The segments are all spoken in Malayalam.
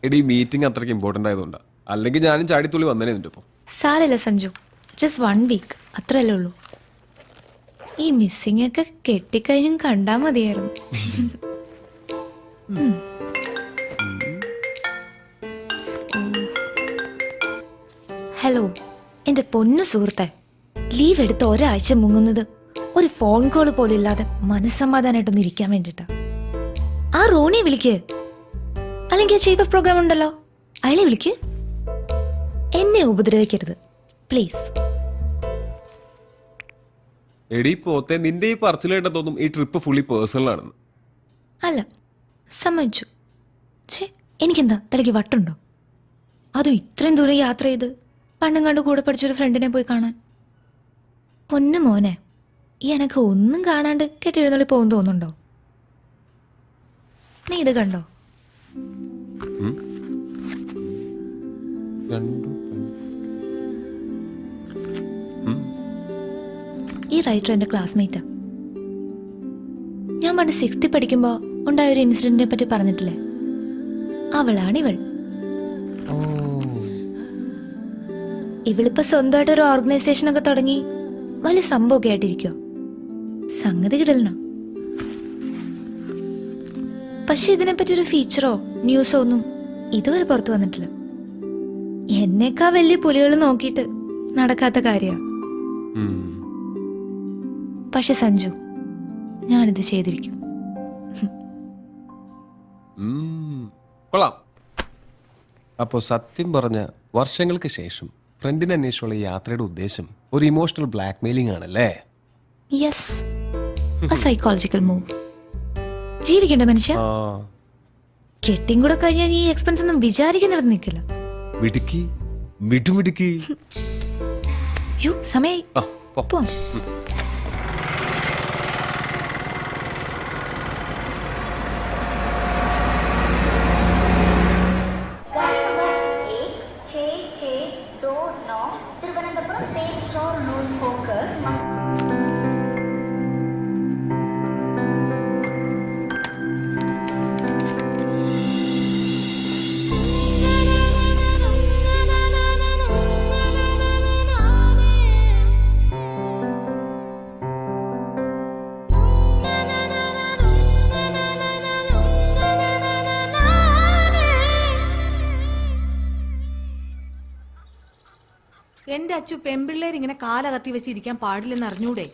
എടി മീറ്റിംഗ് അത്രയ്ക്ക് ഇമ്പോർട്ടൻ്റ് ആയതുകൊണ്ടാണ്. അല്ലെങ്കിൽ ഞാനും ചാടിത്തുള്ളി വന്നേനെ നിന്റെ ഒപ്പം. സാരല്ല സഞ്ജു, ജസ്റ്റ് 1 വീക്ക് അത്രയല്ലേ ഉള്ളൂ. ഈ മിസ്സിംഗ് ഒക്കെ കെട്ടിക്കഴിഞ്ഞും കണ്ടാ മതിയായിരുന്നു. ഹലോ എന്റെ പൊന്നു സുഹൃത്തെ, ലീവ് എടുത്ത് ഒരാഴ്ച മുങ്ങുന്നത് ഒരു ഫോൺ കോൾ പോലും ഇല്ലാതെ മനസ്സമാധാനായിട്ടൊന്ന് ഇരിക്കാൻ വേണ്ടിട്ടാ. ആ റോണിയെ വിളിക്ക്, അല്ലെങ്കിൽ ചീഫ് ഓഫ് പ്രോഗ്രാം ഉണ്ടല്ലോ അയാളെ വിളിക്ക്. എന്നെ ഉപദ്രവിക്കരുത് പ്ലീസ്. എടി പോത്തെ, നിന്റെ ഈ പറച്ചിലായിട്ട് തോന്നും ഈ ട്രിപ്പ് ഫുള്ളി പേഴ്സണൽ ആണെന്ന്. അല്ല, സമ്മതിച്ചു. ഛേ, എനിക്കെന്താ തലയ്ക്ക് വട്ടുണ്ടോ? അതും ഇത്രയും ദൂരം യാത്ര ചെയ്ത് പണ്ടും കണ്ട് കൂടെ പഠിച്ചൊരു ഫ്രണ്ടിനെ പോയി കാണാൻ. പൊന്നു മോനെ, ഈ എനക്ക് ഒന്നും കാണാണ്ട് കെട്ടിയെഴുന്നള്ളി പോകും തോന്നുന്നുണ്ടോ? നീ ഇത് കണ്ടോ? ഈ റൈറ്റർ എന്റെ ക്ലാസ്മേറ്റാ. ഞാൻ പണ്ട് 6th പഠിക്കുമ്പോ ഉണ്ടായ ഒരു ഇൻസിഡന്റിനെ പറ്റി പറഞ്ഞിട്ടില്ലേ, അവളാണിവൾ. ഇവളിപ്പോ സ്വന്തമായിട്ട് ഒരു ഓർഗനൈസേഷൻ ഒക്കെ തുടങ്ങി വലിയ സംഭവമൊക്കെ ആയിട്ടിരിക്കോ. സംഗതി കിടലോ. പക്ഷെ ഇതിനെപ്പറ്റി ഒരു ഫീച്ചറോ ന്യൂസോ ഒന്നും ഇതുവരെ പുറത്തു വന്നിട്ടില്ല. എന്നേക്കാ വലിയ പുലികൾ നോക്കിയിട്ട് നടക്കാത്ത കാര്യ. പക്ഷെ സഞ്ജു, ഞാനിത് ചെയ്തിരിക്കും. കൊള്ളാം. അപ്പോ സത്യം പറഞ്ഞ വർഷങ്ങൾക്ക് ശേഷം ഫ്രണ്ടിനെ അന്വേഷിച്ചുള്ള യാത്രയുടെ ഉദ്ദേശം ഒരു ഇമോഷണൽ ബ്ലാക്ക് മെയിലിംഗ് ആണല്ലേ? Yes, psychological move. ജീവിക്കണ്ട മനുഷ്യ. കെട്ടിയും കൂടെ കഴിഞ്ഞാൽ ഈ എക്സ്പെൻസ് ഒന്നും വിചാരിക്കുന്നിടത്ത് നിൽക്കില്ല. മിടുക്കി, മിടുമിടുക്കി. യു സമയായി. പോ. എന്റെ അച്ചു, പെമ്പിള്ളേർ ഇങ്ങനെ കാലകത്തി വെച്ചിരിക്കാൻ പാടില്ലെന്ന് അറിഞ്ഞൂടെ?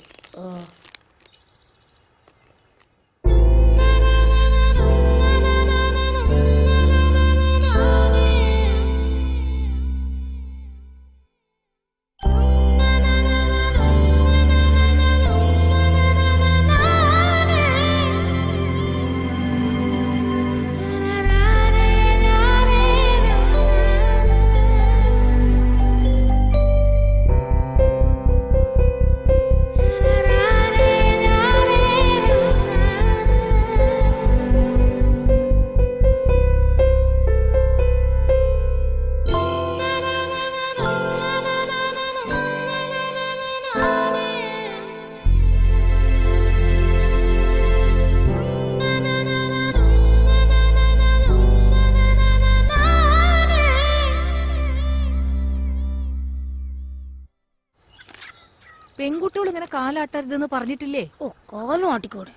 പെൺകുട്ടികൾ ഇങ്ങനെ കാലാട്ടരുതെന്ന് പറഞ്ഞിട്ടില്ലേ? ഓ, കാലും ആട്ടിക്കോടെ.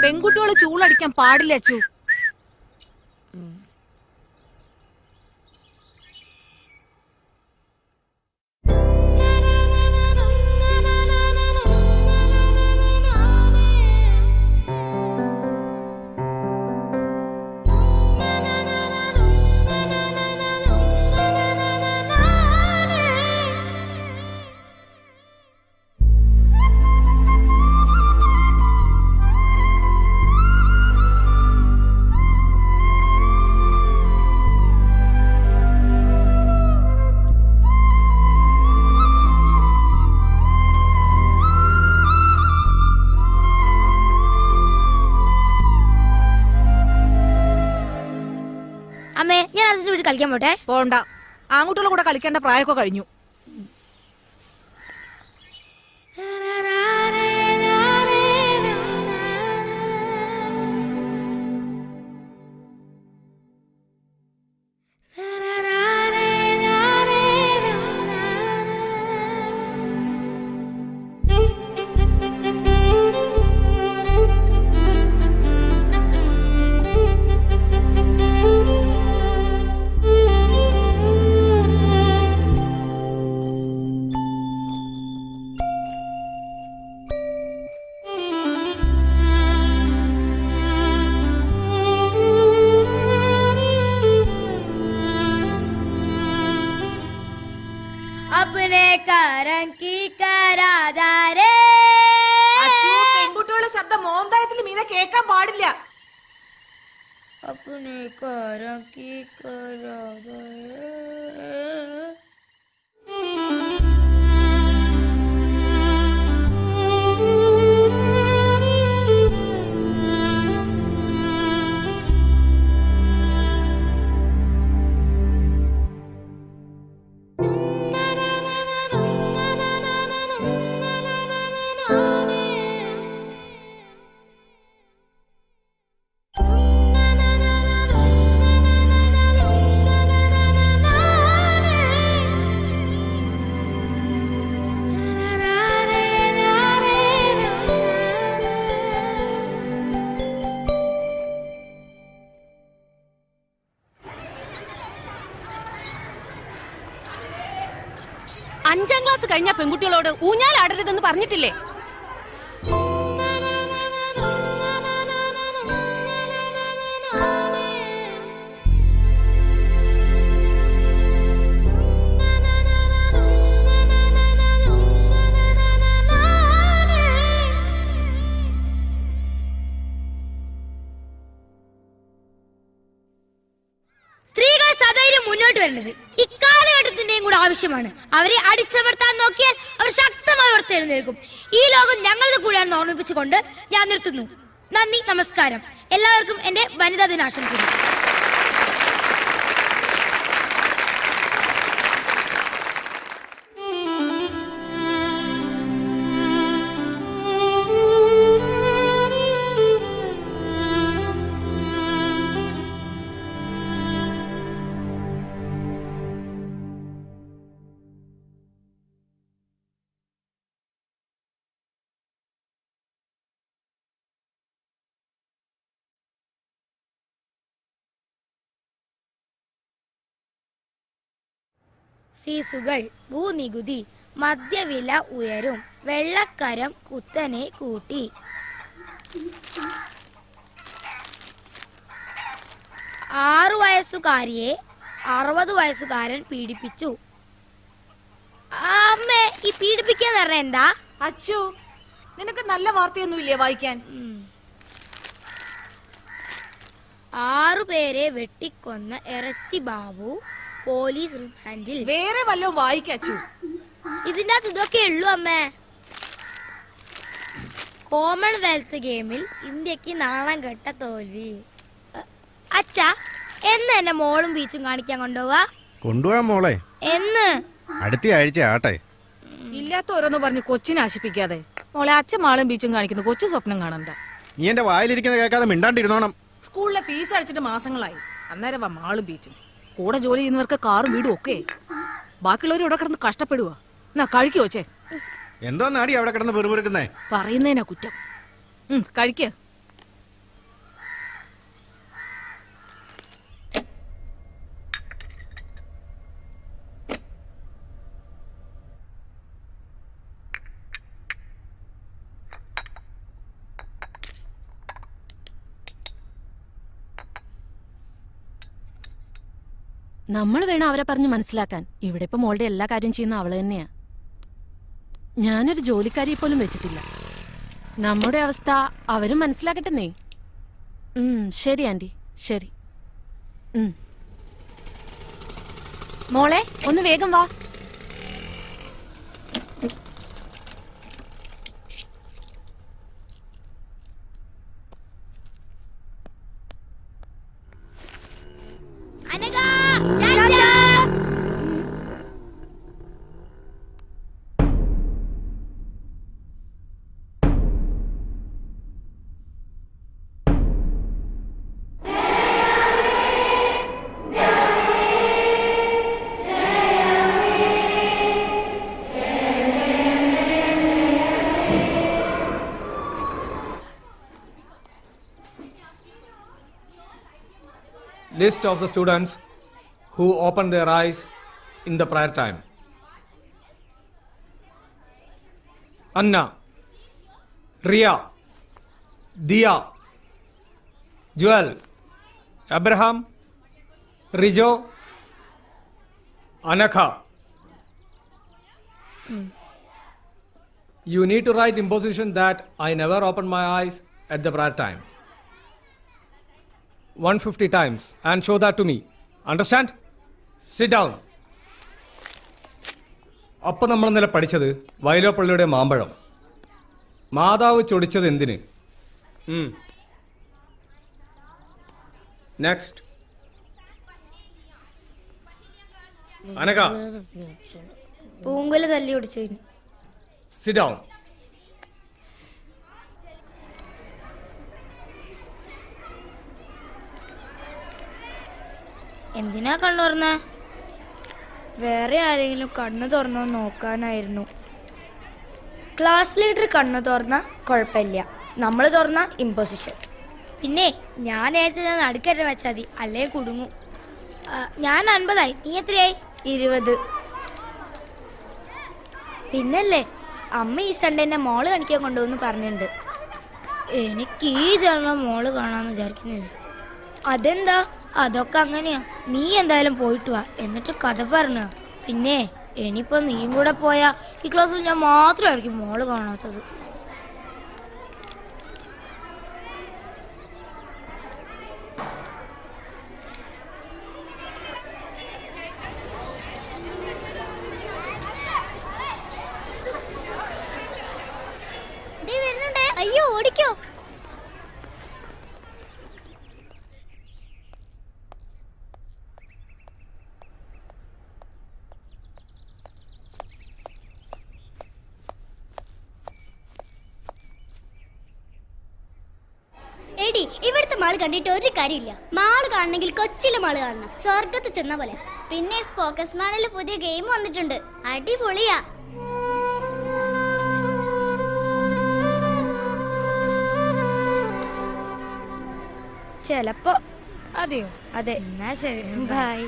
പെൺകുട്ടികള് ചൂളടിക്കാൻ പാടില്ല അച്ചു. അമ്മേ ഞാൻ അർജുന്റെ വീട്ടിൽ കളിക്കാൻ പോട്ടെ. പോണ്ട, ആൺകുട്ടികളുടെ കൂടെ കളിക്കേണ്ട പ്രായമൊക്കെ കഴിഞ്ഞു. अपने कारण की कराधारे പെൺകുട്ടികളുടെ ശബ്ദം മോന്തായത്തിൽ മീനെ കേൾക്കാൻ പാടില്ല. अपने कारण की कराधारे. അഞ്ചാം ക്ലാസ് കഴിഞ്ഞ പെൺകുട്ടികളോട് ഊഞ്ഞാലാടരുതെന്ന് പറഞ്ഞിട്ടില്ലേ? സ്ത്രീകൾ സധൈര്യം മുന്നോട്ട് വരേണ്ടത് ഇക്കാലഘട്ടത്തിന്റെയും കൂടെ ആവശ്യമാണ്. അവരെ അടിച്ചമർത്താൻ നോക്കിയാൽ അവർ ശക്തമായി ഉയർത്തെഴുന്നേൽക്കും. ഈ ലോകം ഞങ്ങളുടെ കൂടെയാണെന്ന് ഓർമ്മിപ്പിച്ചുകൊണ്ട് ഞാൻ നിർത്തുന്നു. നന്ദി, നമസ്കാരം. എല്ലാവർക്കും എന്റെ വനിതാ ദിനാശംസകൾ. ഫീസുകൾ, ഭൂനികുതി, മദ്യവില ഉയരും, വെള്ളക്കരം കുത്തനെ കൂട്ടി. 6 വയസ്സുകാരിയെ 60 വയസ്സുകാരൻ പീഡിപ്പിച്ചു. അമ്മേ, ഈ പീഡിപ്പിക്കാന്ന് പറഞ്ഞ എന്താ? അച്ചു, നിനക്ക് നല്ല വാർത്തയൊന്നുമില്ലേ വായിക്കാൻ? 6 പേരെ വെട്ടിക്കൊന്ന ഇറച്ചി ബാബു പോലീസ് റിമാൻഡിൽ. വേറെ വല്ലതും വായിക്കച്ചു. ഇതിന്റെ അകത്ത് ഇതൊക്കെ ഉള്ളു അമ്മേ. കോമൺവെൽത്ത് ഗെയിമിൽ ഇന്ത്യക്ക് നാണം കെട്ട തോൽവി. അച്ഛാ, എന്ന് എന്നെ മോളും ബീച്ചും കാണിക്കാൻ കൊണ്ടുപോവാ? കൊണ്ടുപോകാൻ മോളെ, എന്ന്? അടുത്ത ആഴ്ച ആട്ടെ. ഇല്ലാത്ത ഓരോന്ന് പറഞ്ഞ് കൊച്ചിനെ ആശിപ്പിക്കാതെ. മോളെ, അച്ഛൻ മാളും ബീച്ചും കാണിക്കുന്നു, കൊച്ചു സ്വപ്നം കാണണ്ട. നീ എന്റെ വായിലിരിക്കുന്നത് കേൾക്കാതെ മിണ്ടാണ്ടിരുന്നോണം. സ്കൂളിലെ ഫീസ് അടിച്ചിട്ട് മാസങ്ങളായി. അന്നേരം വാ മാളും ബീച്ചും. കൂടെ ജോലി ചെയ്യുന്നവർക്ക് കാറും വീടും ഒക്കെ. ബാക്കിയുള്ളവർ ഇവിടെ കിടന്ന് കഷ്ടപ്പെടുക. എന്നാ കഴിക്കുവോച്ചേ. എന്തോ നാടി അവിടെ കിടന്ന് പെറുപെറുക്കുന്നേ? പറയുന്നതിനാ കുറ്റം. കഴിക്ക. നമ്മൾ വേണം അവരെ പറഞ്ഞ് മനസ്സിലാക്കാൻ. ഇവിടെ ഇപ്പൊ മോളുടെ എല്ലാ കാര്യം ചെയ്യുന്ന അവള് തന്നെയാ. ഞാനൊരു ജോലിക്കാരിയെ പോലും വെച്ചിട്ടില്ല. നമ്മുടെ അവസ്ഥ അവരും മനസ്സിലാക്കട്ടെന്നേ. ശരി ആന്റി, ശരി. മോളെ, ഒന്ന് വേഗം വാ. List of the students who opened their eyes in the prayer time. Anna, Ria, Dia, Joel, Abraham, Rijo, Anakha. You need to write imposition that I never opened my eyes at the prayer time. 150 times and show that to me. Understand? Sit down. അപ്പം നമ്മൾ ഇന്നലെ പഠിച്ചത് വൈലോപ്പള്ളിയുടെ മാമ്പഴം. മാതാവ് ചൊടിച്ചത് എന്തിന്? നെക്സ്റ്റ്. അനക. പൂങ്കുല തല്ലി ഒടിച്ചതിന്. Sit down. എന്തിനാ കണ്ണു തുറന്ന? വേറെ ആരെങ്കിലും കണ്ണു തുറന്നോ നോക്കാനായിരുന്നു. ക്ലാസ് ലീഡർ കണ്ണു തുറന്ന കുഴപ്പമില്ല, നമ്മൾ തുറന്ന ഇമ്പോസിഷൻ. പിന്നെ ഞാൻ നേരത്തെ നടുക്കറ്റം വെച്ചാൽ മതി, അല്ലേ കുടുങ്ങും. ഞാൻ 50 നീ എത്രയായി? 20. പിന്നല്ലേ അമ്മ ഈ സൺഡേ എന്നെ മോള് കാണിക്കാൻ കൊണ്ടുവന്ന് പറഞ്ഞിട്ടുണ്ട്. എനിക്ക് ഈ ജന്മം മോള് കാണാന്ന് വിചാരിക്കുന്നില്ല. അതെന്താ? അതൊക്കെ അങ്ങനെയാ. നീ എന്തായാലും പോയിട്ട് വാ, എന്നിട്ട് കഥ പറഞ്ഞ. പിന്നെ ഇനിയിപ്പോ നീയും കൂടെ പോയാ ഈ ക്ലാസ്സിൽ ഞാൻ മാത്രമായിരിക്കും മോള് കാണാത്തത്. അയ്യോ ഓടിക്കോ. എടി ഇവിടുത്തെ മാള് കണ്ടിട്ട് ഒരു കാര്യമില്ല. മാള് കാണണമെങ്കിൽ കൊച്ചിയിലെ മാള് കാണണം, സ്വർഗത്ത് ചെന്ന പോലെ. പിന്നെ ഫോക്കസ് മാളിൽ പുതിയ ഗെയിം വന്നിട്ടുണ്ട്, അടിപൊളിയാ. ചെലപ്പോ. അതെയോ? അതെ. എന്നാ ശരി, ബൈ.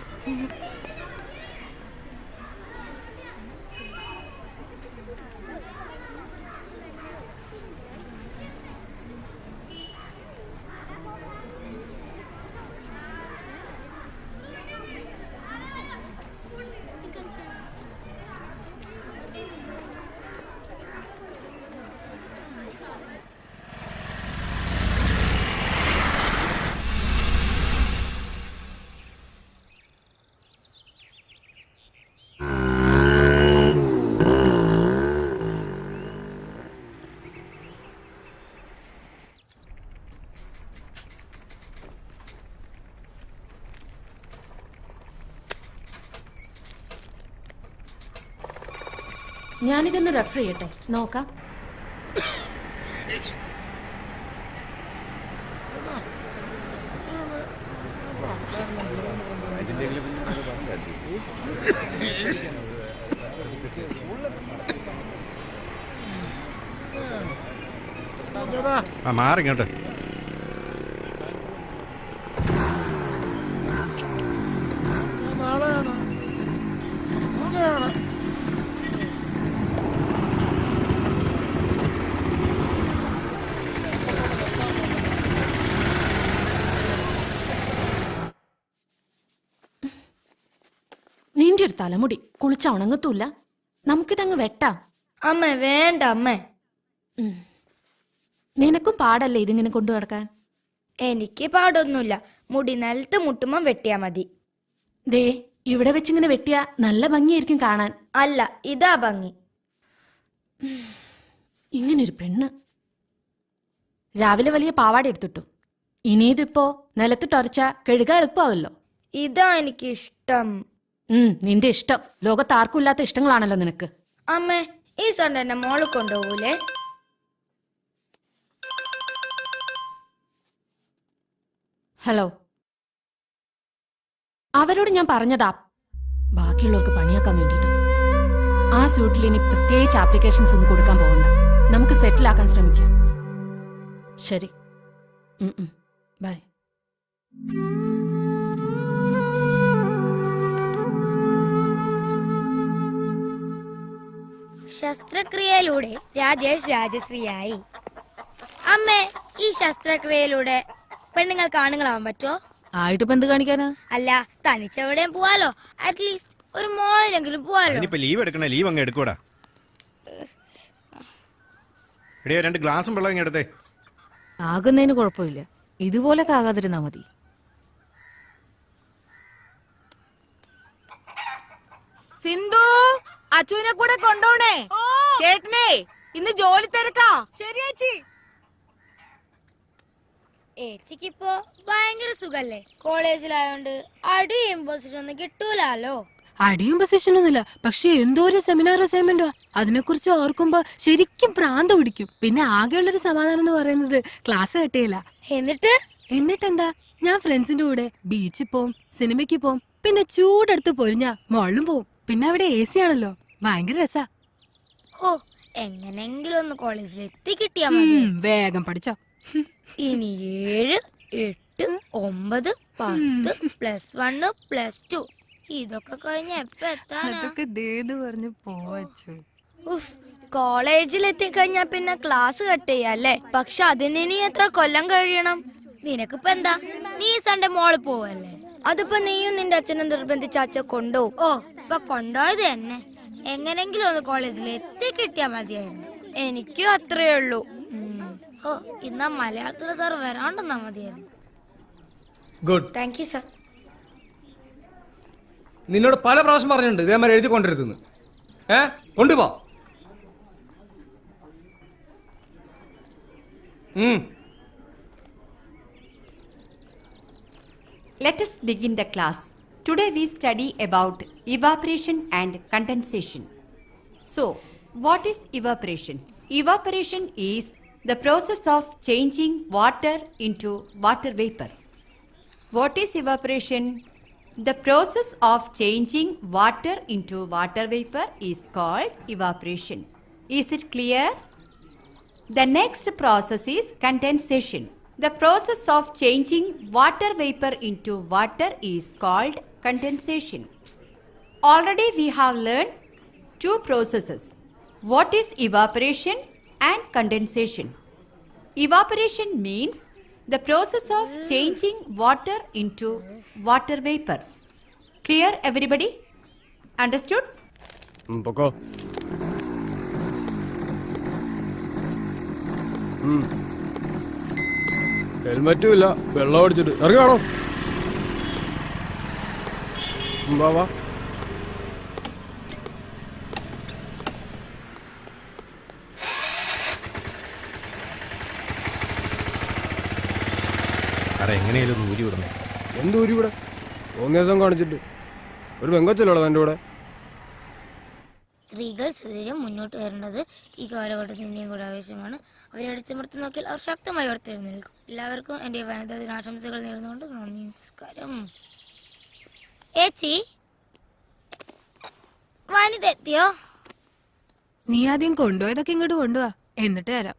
ഞാനിതൊന്ന് റെഫർ ചെയ്യട്ടെ, നോക്കാം. മാറിങ്ങോട്ട്. നിന്റെ ഒരു തലമുടി കുളിച്ച ഉണങ്ങത്തൂല്ല, നമുക്കിതങ്ങ് വെട്ടാം. അമ്മ വേണ്ട അമ്മ. നിനക്കും പാടല്ലേ ഇതിങ്ങനെ കൊണ്ടു നടക്കാൻ? എനിക്ക് പാടൊന്നുമില്ല, മുടി നിലത്ത് മുട്ടുമ്പം വെട്ടിയാ മതി. ദേ ഇവിടെ വെച്ചിങ്ങനെ വെട്ടിയാ നല്ല ഭംഗിയായിരിക്കും കാണാൻ. അല്ല, ഇതാ ഭംഗി. ഇങ്ങനൊരു പെണ്ണ്. രാവിലെ വലിയ പാവാട എടുത്തിട്ടു, ഇനിയിതിപ്പോ നിലത്തിട്ടൊരച്ച കഴുക എളുപ്പമാവല്ലോ. ഇതാ എനിക്ക് ഇഷ്ടം. നിന്റെ ഇഷ്ടം. ലോകത്ത് ആർക്കും ഇല്ലാത്ത ഇഷ്ടങ്ങളാണല്ലോ നിനക്ക്. അമ്മേ, ഈ സൺഡേ എന്നെ മോള് കൊണ്ടുപോകൂലേ? ഹലോ, അവരോട് ഞാൻ പറഞ്ഞതാ ബാക്കിയുള്ളവർക്ക് പണിയാക്കാൻ വേണ്ടിയിട്ട്. ആ സ്യൂട്ടിൽ ഇനി പ്രത്യേകിച്ച് ആപ്ലിക്കേഷൻസ് ഒന്നും കൊടുക്കാൻ പോകണ്ട, നമുക്ക് സെറ്റിലാക്കാൻ ശ്രമിക്കാം. ശരി, ബൈ. ശസ്ത്രക്രിയയിലൂടെ രാജേഷ് രാജശ്രീയായി. അമ്മേ, ഈ ശസ്ത്രക്രിയയിലൂടെ പെണ്ണുങ്ങൾക്ക് ആണുങ്ങളാവാൻ പറ്റുമോ? ആയിട്ടിപ്പോ എന്ത് കാണിക്കാനാ? അല്ല, തനിച്ചെവിടെയും പോവാലോ. അറ്റ്ലീസ്റ്റ് ഒരു മോളിലെങ്കിലും പോവാലോ. അതിനിപ്പോ ലീവ് എടുക്കണേ, ലീവ് അങ്ങ് എടുക്കൂടാ. എടിയോ 2 ഗ്ലാസും വെള്ളം ഇങ്ങ് എടുത്തേ. ആകുന്നതിന് കുഴപ്പമില്ല, ഇതുപോലൊക്കെ ആകാതിരുന്നാ മതി. സിന്ധു, അച്ചുവിനെ കൂടെ കൊണ്ടോണേ. ചേട്ടനെ ഇന്ന് ജോലി തിരക്കാ. ശരി ചേച്ചി. ഏച്ചിക്കിപ്പോ ഭയങ്കര സുഖല്ലേ? കോളേജിലായോണ്ട് അടിയും പൊസിഷൻ ഒന്നും കിട്ടൂലോ. അടിയും പൊസിഷനൊന്നുമില്ല, പക്ഷെ എന്തോ ഒരു സെമിനാർ അസൈൻമെന്റോ അതിനെക്കുറിച്ച് ഓർക്കുമ്പോ ശരിക്കും പ്രാന്ത് പിടിക്കും. പിന്നെ ആകെയുള്ളൊരു സമാധാനം എന്ന് പറയുന്നത് ക്ലാസ് കട്ടിയില്ല. എന്നിട്ടെന്താ, ഞാൻ ഫ്രണ്ട്സിന്റെ കൂടെ ബീച്ചിൽ പോവും, സിനിമയ്ക്ക് പോവും, പിന്നെ ചൂടെടുത്ത് പൊരിഞ്ഞ മോളിലും പോവും. പിന്നെ അവിടെ AC ആണല്ലോ, ഭയങ്കര രസാ. ഓ, എങ്ങനെങ്കിലും ഒന്ന് കോളേജിൽ എത്തി കിട്ടിയാ മതി. വേഗം പഠിച്ചോ. ഇനി 7, 8, 9, 10 +1 +2 ഇതൊക്കെ കഴിഞ്ഞ എപ്പ എത്താനാ? അതൊക്കെ ദേന്ന് പറഞ്ഞു പോവച്ചു. ഉഫ്, കോളേജിൽ എത്തിക്കഴിഞ്ഞാ പിന്നെ ക്ലാസ് കട്ട് ചെയ്യാല്ലേ. പക്ഷെ അതിന് ഇനി എത്ര കൊല്ലം കഴിയണം? നിനക്കിപ്പോ എന്താ, നീ സൺഡേ മോള് പോവല്ലേ? അതിപ്പോ നീയും നിന്റെ അച്ഛനും നിർബന്ധിച്ച അച്ഛൻ കൊണ്ടുപോകും. ഓ, ഇപ്പൊ കൊണ്ടുപോയത് തന്നെ. എങ്ങനെങ്കിലും ഒന്ന് കോളേജിൽ എത്തി കിട്ടിയാ മതിയായിരുന്നു. എനിക്കും അത്രേ ഉള്ളൂ. ഓ, ഇന്നാ മലയാളത്തിലെ സാർ വരാണ്ടെന്നാ മതിയായിരുന്നു. ഗുഡ്. Thank you sir. നിന്നോട് പല പ്രാവശ്യം പറഞ്ഞിട്ടുണ്ട് ഇതേമാതിരി എഴുതി കൊണ്ടിരുത്തുന്നു. കൊണ്ടുപോ. Let us begin the class. Today we study about evaporation and condensation. So, what is evaporation? Evaporation is the process of changing water into water vapor. What is evaporation? The process of changing water into water vapor is called evaporation. Is it clear? The next process is condensation. The process of changing water vapor into water is called condensation. Already we have learned 2 processes. What is evaporation and condensation? Evaporation means the process of changing water into water vapor. Clear, everybody? Understood? പൊക്കോ. ഹെൽമറ്റും ഇല്ല, വെള്ളം അടിച്ചിട്ട് ഇറങ്ങാണോ? വാ. എങ്ങനെയാലും ഊരി വിടണം. എന്ത് ഊരി ഇവിടെ? 3 ദിവസം കാണിച്ചിട്ട് ഒരു പെങ്കൊച്ചല്ലോ എൻ്റെ കൂടെ. സ്ത്രീകൾ സദൈര്യം മുന്നോട്ട് വരേണ്ടത് ഈ കാലഘട്ടത്തിൻ്റെയും കൂടെ ആവശ്യമാണ്. അവരെ അടിച്ചമർത്തി നോക്കിയാൽ അവർ ശക്തമായി ഉയർത്തെഴുന്നേൽക്കും. എല്ലാവർക്കും എൻ്റെ വനിതാ ദിനാശംസകൾ നേർന്നുകൊണ്ട് നന്ദി, നമസ്കാരം. ഏച്ചി, വനിത എത്തിയോ? നീ ആദ്യം കൊണ്ടുപോയതൊക്കെ ഇങ്ങോട്ട് കൊണ്ടുപോവാ, എന്നിട്ട് തരാം.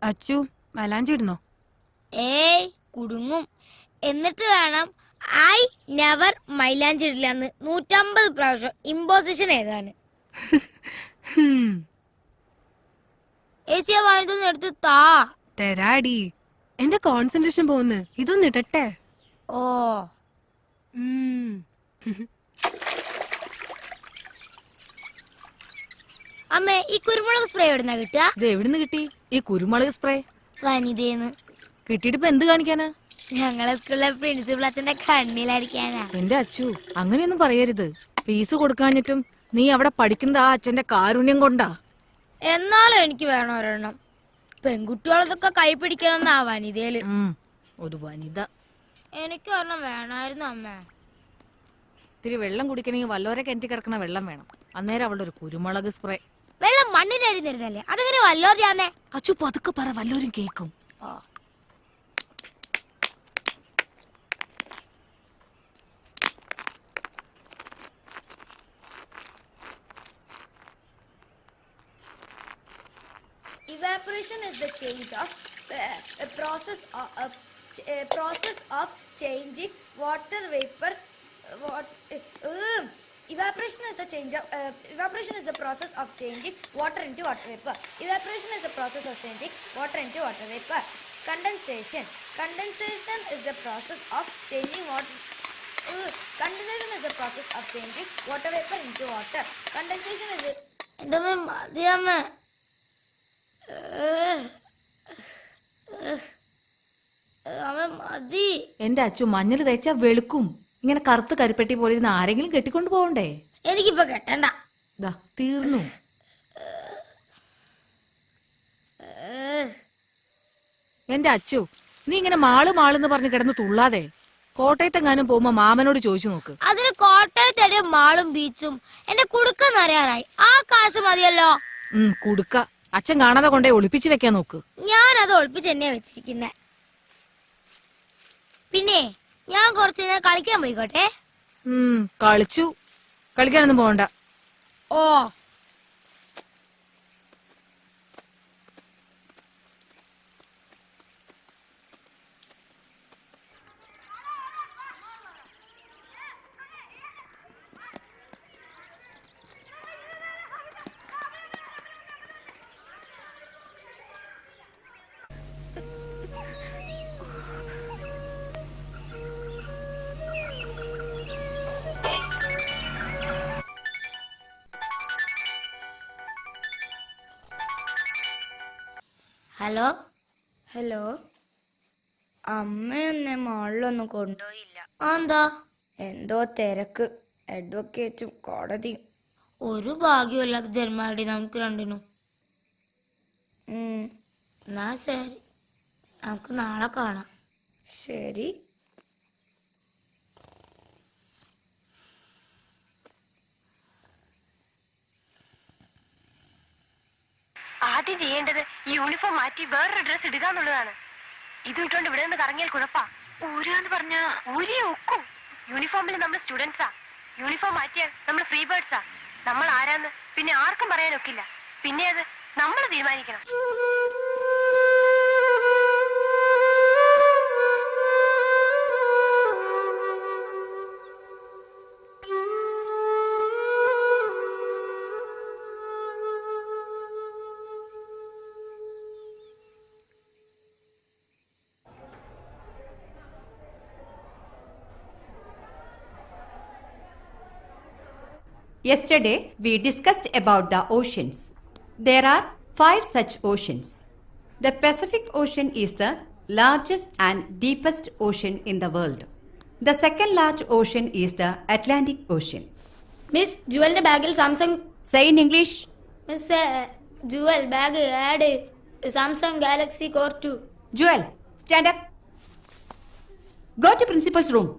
അച്ചു, മലാഞ്ചി ഇടുന്നോ? ഏയ്, കുടുങ്ങും. എന്നിട്ട് വേണം ഐ നെവർ മൈലാഞ്ചി ഇടില്ലെന്ന് 150 പ്രാവശ്യം ഇമ്പോസിഷൻ എഴുതാന്. ഏച്ചിയെ വാണിതൊന്നും എടുത്ത് താ. തരാടി, എന്റെ കോൺസെൻട്രേഷൻ പോകുന്നു. ഇതൊന്നും ഇടട്ടെ. ഓ, അമ്മേ, ഈ കുരുമുളക് സ്പ്രേ എവിടുന്നാ കിട്ടുക? ഇത് എവിടുന്ന് കിട്ടി ഈ കുരുമുളക് സ്പ്രേ? വനിതേന്ന്. കിട്ടിയിട്ട് ഇപ്പൊ എന്ത് കാണിക്കാനാ? ഞങ്ങളെ സ്കൂളിലെ പ്രിൻസിപ്പൽ അച്ഛന്റെ കണ്ണിലായിരിക്കാനാ. എന്റെ അച്ചു, അങ്ങനെയൊന്നും പറയരുത്. ഫീസ് കൊടുക്കാഞ്ഞിട്ടും നീ അവിടെ പഠിക്കുന്ന ആ അച്ഛന്റെ കാരുണ്യം കൊണ്ടാ. എന്നാലും എനിക്ക് വേണം ഒരെണ്ണം. പെൺകുട്ടികളതൊക്കെ കൈ പിടിക്കണമെന്നാ വനിതയില്. ഒരു വനിത. എനിക്ക് ഒരെണ്ണം വേണമായിരുന്നു അമ്മ. ഇത്തിരി വെള്ളം കുടിക്കണമെങ്കിൽ വല്ലോരെ കിണറ്റി കിടക്കണ വെള്ളം വേണം. അന്നേരം അവളുടെ ഒരു കുരുമുളക് സ്പ്രേ. വെള്ളം മണ്ണിന് എഴുന്നേരുന്നല്ലേ, അതെങ്ങനെ വല്ലോറിയാന്നേ? അച്ചു പതുക്കെ പറ, വല്ലോരും കേക്കും. Evaporation is the change of process of changing water vapor Evaporation is the evaporation is the process of changing water into water vapor. Evaporation is the process of changing water into water vapor. Condensation is the process of changing water. Condensation is the process of changing water vapor into water. Condensation is എന്റെ അച്ചു മഞ്ഞൾ തേച്ചാ വെളുക്കും. ഇങ്ങനെ കറുത്ത് കരിപ്പെട്ടി പോലെ ഇരുന്ന് ആരെങ്കിലും കെട്ടിക്കൊണ്ട് പോകണ്ടേ? എനിക്കിപ്പോ കെട്ടണ്ട. ദാ തീർന്നു. എന്റെ അച്ചു, നീ ഇങ്ങനെ മാളെന്ന് പറഞ്ഞ് കിടന്ന് തുള്ളാതെ കോട്ടയത്തെങ്ങാനും പോകുമ്പോ മാമനോട് ചോദിച്ചു നോക്ക്. അതിന് കോട്ടയത്തെ മാളും ബീച്ചും എന്റെ കുടുക്കെന്ന് അറിയാറായി. ആ കാശ് മതിയല്ലോ. കുടുക്ക അച്ഛൻ കാണാതെ കൊണ്ടേ ഒളിപ്പിച്ചു വെക്കാൻ നോക്ക്. ഞാനത് ഒളിപ്പിച്ച് തന്നെയാ വെച്ചിരിക്കുന്നെ. പിന്നെ ഞാൻ കുറച്ച് നേരം കളിക്കാൻ പോയിക്കോട്ടെ. കളിച്ചു. കളിക്കാനൊന്നും പോകണ്ട. ഓ ഹലോ ഹലോ, അമ്മയൊന്നെ മാളിലൊന്നും കൊണ്ടുപോയില്ല. എന്താ? എന്തോ തിരക്ക്, അഡ്വക്കേറ്റും കോടതിയും. ഒരു ഭാഗ്യമില്ലാത്ത ജന്മാടി നമുക്ക് രണ്ടിനും. എന്നാ ശരി, നമുക്ക് നാളെ കാണാം. ശരി. ആദ്യം ചെയ്യേണ്ടത് ഈ യൂണിഫോം മാറ്റി വേറൊരു ഡ്രസ് ഇടുക എന്നുള്ളതാണ്. ഇത് ഇട്ടുകൊണ്ട് ഇവിടെ നിന്ന് കറങ്ങിയാൽ കുഴപ്പാ. ഊരാന്ന് പറഞ്ഞാ ഊരിയെ ഒക്കും. യൂണിഫോമിൽ നമ്മൾ സ്റ്റുഡൻസാ. യൂണിഫോം മാറ്റിയാൽ നമ്മൾ ഫ്രീ ബേർഡ്സാ. നമ്മൾ ആരാന്ന് പിന്നെ ആർക്കും പറയാനൊക്കില്ല. പിന്നെ അത് നമ്മൾ തീരുമാനിക്കണം. Yesterday, we discussed about the oceans. There are 5 such oceans. The Pacific Ocean is the largest and deepest ocean in the world. The second large ocean is the Atlantic Ocean. Miss ജുവലിന്റെ ബാഗിൽ Samsung. Say in English. Miss Joel bag add Samsung Galaxy Core 2. Joel, stand up. Go to principal's room.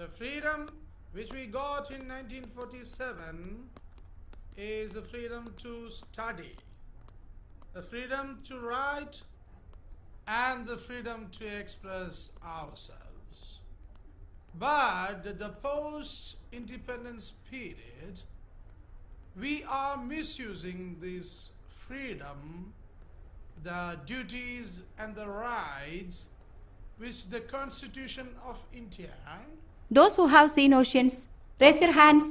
The freedom which we got in 1947 is the freedom to study, the freedom to write, and the freedom to express ourselves. But the post-independence period, we are misusing this freedom, the duties and the rights which the Constitution of India. Those who have seen oceans, raise your hands.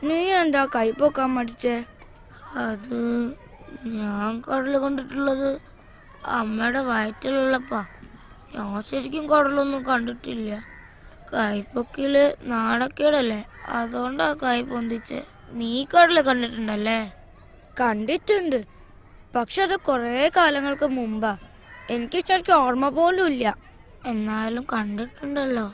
നീ എന്താ കൈപ്പൊക്കാൻ മടിച്ചേ? അത് ഞാൻ കടല് കണ്ടിട്ടുള്ളത് അമ്മയുടെ വയറ്റിലുള്ളപ്പാ. ഞാൻ ശരിക്കും കടലൊന്നും കണ്ടിട്ടില്ല. കൈപ്പൊക്കില് നാണക്കേടല്ലേ, അതുകൊണ്ടാ കൈ പൊന്തിച്ച്. നീ കടല് കണ്ടിട്ടുണ്ടല്ലേ? കണ്ടിട്ടുണ്ട്, പക്ഷെ അത് കുറേ കാലങ്ങൾക്ക് മുമ്പാ. എനിക്ക് ശരിക്കും ഓർമ്മ പോലും ഇല്ല. എന്നാലും കണ്ടിട്ടുണ്ടല്ലോ.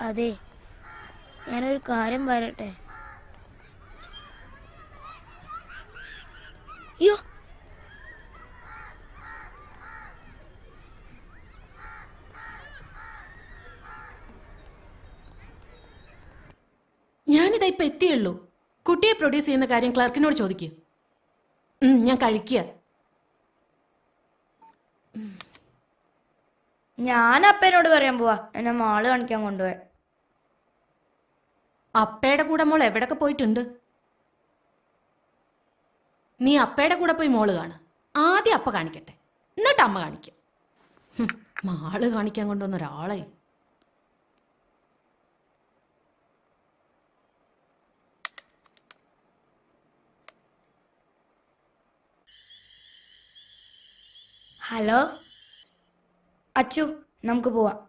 അതെ, ഞാനൊരു കാര്യം പറയട്ടെ. അയ്യോ, ഞാനിതാ ഇപ്പൊ എത്തിയുള്ളൂ. കുട്ടിയെ പ്രൊഡ്യൂസ് ചെയ്യുന്ന കാര്യം ക്ലർക്കിനോട് ചോദിക്കുക. ഞാൻ കഴിക്കുക. ഞാൻ അപ്പനോട് പറയാൻ പോവാ എന്നെ മാള് കാണിക്കാൻ കൊണ്ടുപോയി. അപ്പയുടെ കൂടെ മോൾ എവിടൊക്കെ പോയിട്ടുണ്ട്? നീ അപ്പയുടെ കൂടെ പോയി മോള് കാണ്. ആദ്യം അപ്പ കാണിക്കട്ടെ, എന്നിട്ട് അമ്മ കാണിക്കാം. മാള് കാണിക്കാൻ കൊണ്ടുവന്ന ഒരാളെ. ഹലോ അച്ചു, നമുക്ക് പോവാം.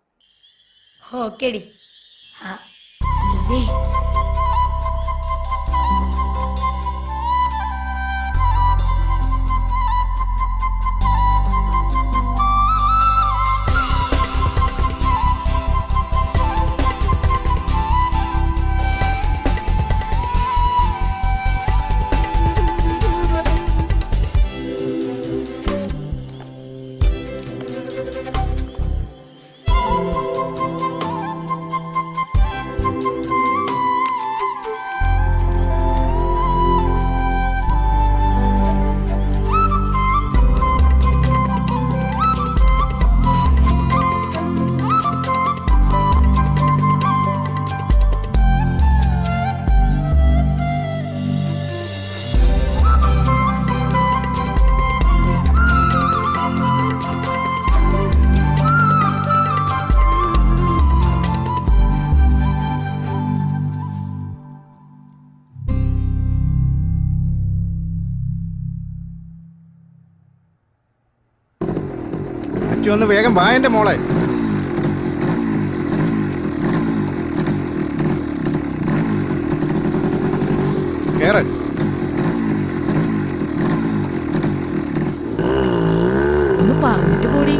ഓക്കേടി. ഇതേ അച്ചു ഒന്ന് വേഗം വാ എൻ്റെ മോളെ. കേറ്. ഒന്ന് പറഞ്ഞിട്ട് കൂടി.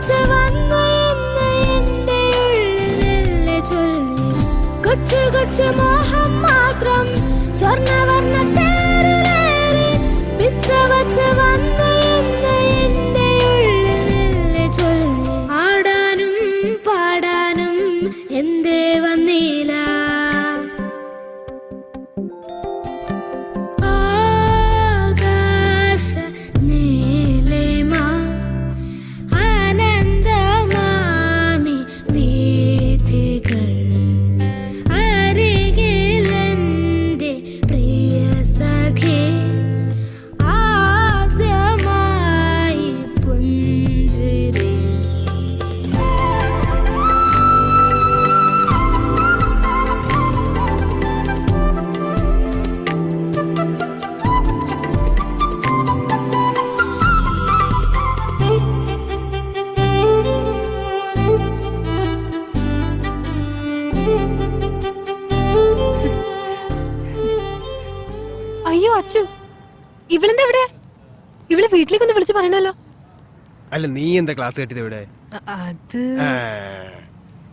കൊച്ചു വന്ന് എന്ന് എൻ്റെ ഉള്ളിൽ മെല്ലെ ചൊല്ലി. കൊച്ചു കൊച്ചു മോഹം മാത്രം സ്വർണ്ണവർണ്ണ തേരിലേറി പിച്ച വച്ച് വന്ന് എന്ന് എൻ്റെ ഉള്ളിൽ മെല്ലെ ചൊല്ലി. ആടാനും പാടാനും എന്തേ വന്നില്ല. ആകാശ നീലിമ ആനന്ദമാമി വീഥികൾ അരികിലെൻ്റെ പ്രിയ സഖി ആദ്യമായി പുഞ്ചിരി. അയ്യോ അച്ചു, ഇവളെന്താ ഇവിടെ? ഇവള് വീട്ടിലേക്കൊന്ന് വിളിച്ച് പറയണല്ലോ. അല്ല, നീ എന്താ ക്ലാസ് കേട്ടത് ഇവിടെ? അത്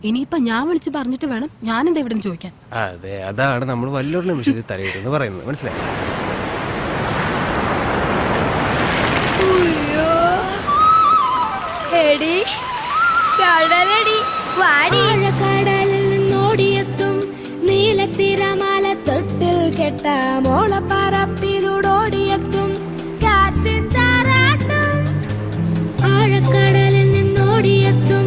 ഇനിയിപ്പൊ ഞാൻ വിളിച്ച് പറഞ്ഞിട്ട് വേണം ഞാൻ എന്താ ഇവിടെ ചോദിക്കാൻ. അതെ, അതാണ് നമ്മൾ വല്ലോരുടെ നിമിഷത്തിൽ തലയിട്ടെന്ന് പറയുന്നത്, മനസ്സിലായി? എടി കടലടി വാടിക്കടലിൽ നിന്നോടിയെത്തും നീലത്തിരമാല തൊട്ടിൽ കെട്ട മോളപ്പറപ്പിലൂടോടിയെത്തും കാറ്റിൻ താരാട്ടം. ആഴക്കടലിൽ നിന്നോടിയെത്തും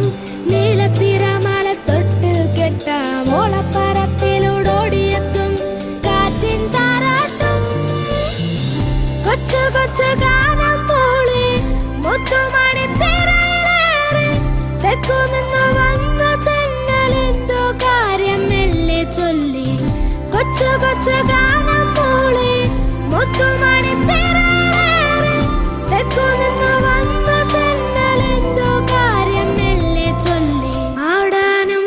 നീലത്തിരമാല തൊട്ടിൽ കെട്ട മോളപ്പറപ്പിലൂടോടിയെത്തും കാറ്റിൻ താരാട്ടം. കൊച്ചു കൊച്ചു ഗാനം മൂളി മുത്തുമണി തിരയിലേറി തെക്കു നിന്ന് വന്ന തെന്നലെന്തോ കാര്യം മെല്ലെ ചൊല്ലി. കൊച്ചു കൊച്ചു ഗാനം മൂളി മുത്തുമണി തിരയിലേറി തെക്കു നിന്ന് വന്ന തെന്നലെന്തോ കാര്യം മെല്ലെ ചൊല്ലി. ആടാനും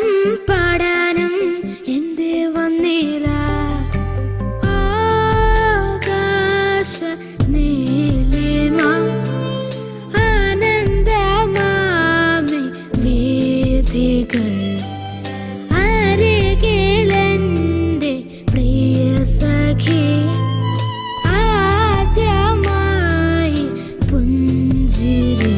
പാടാനും എന്തേ വന്നില്ല. ആകാശ നീലിമ ആനന്ദമാമി വീഥികൾ അരികിലെൻ്റെ പ്രിയ സഖി ആദ്യമായി പുഞ്ചിരി.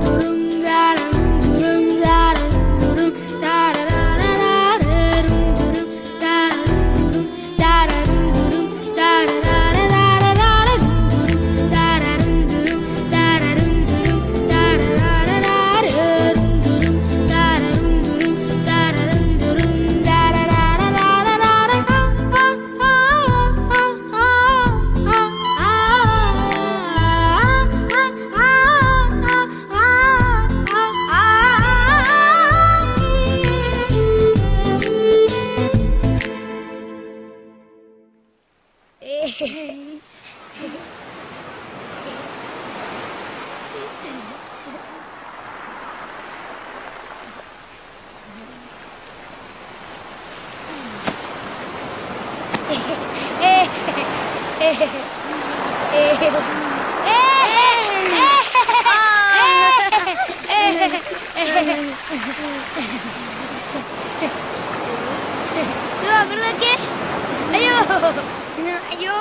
തുറും ജാരം തുറും ജാരം തുറും താരരാരരാരരും തുറും താരം തുറും താരരും തുറും താരരാരരാരരും തുറും താരരും തുറും താരരും തുറും താരരാരരാരരും തുറും താരരും തുറും താരരും തുറും താരരാരരാരരാരം. അയ്യോ അയ്യോ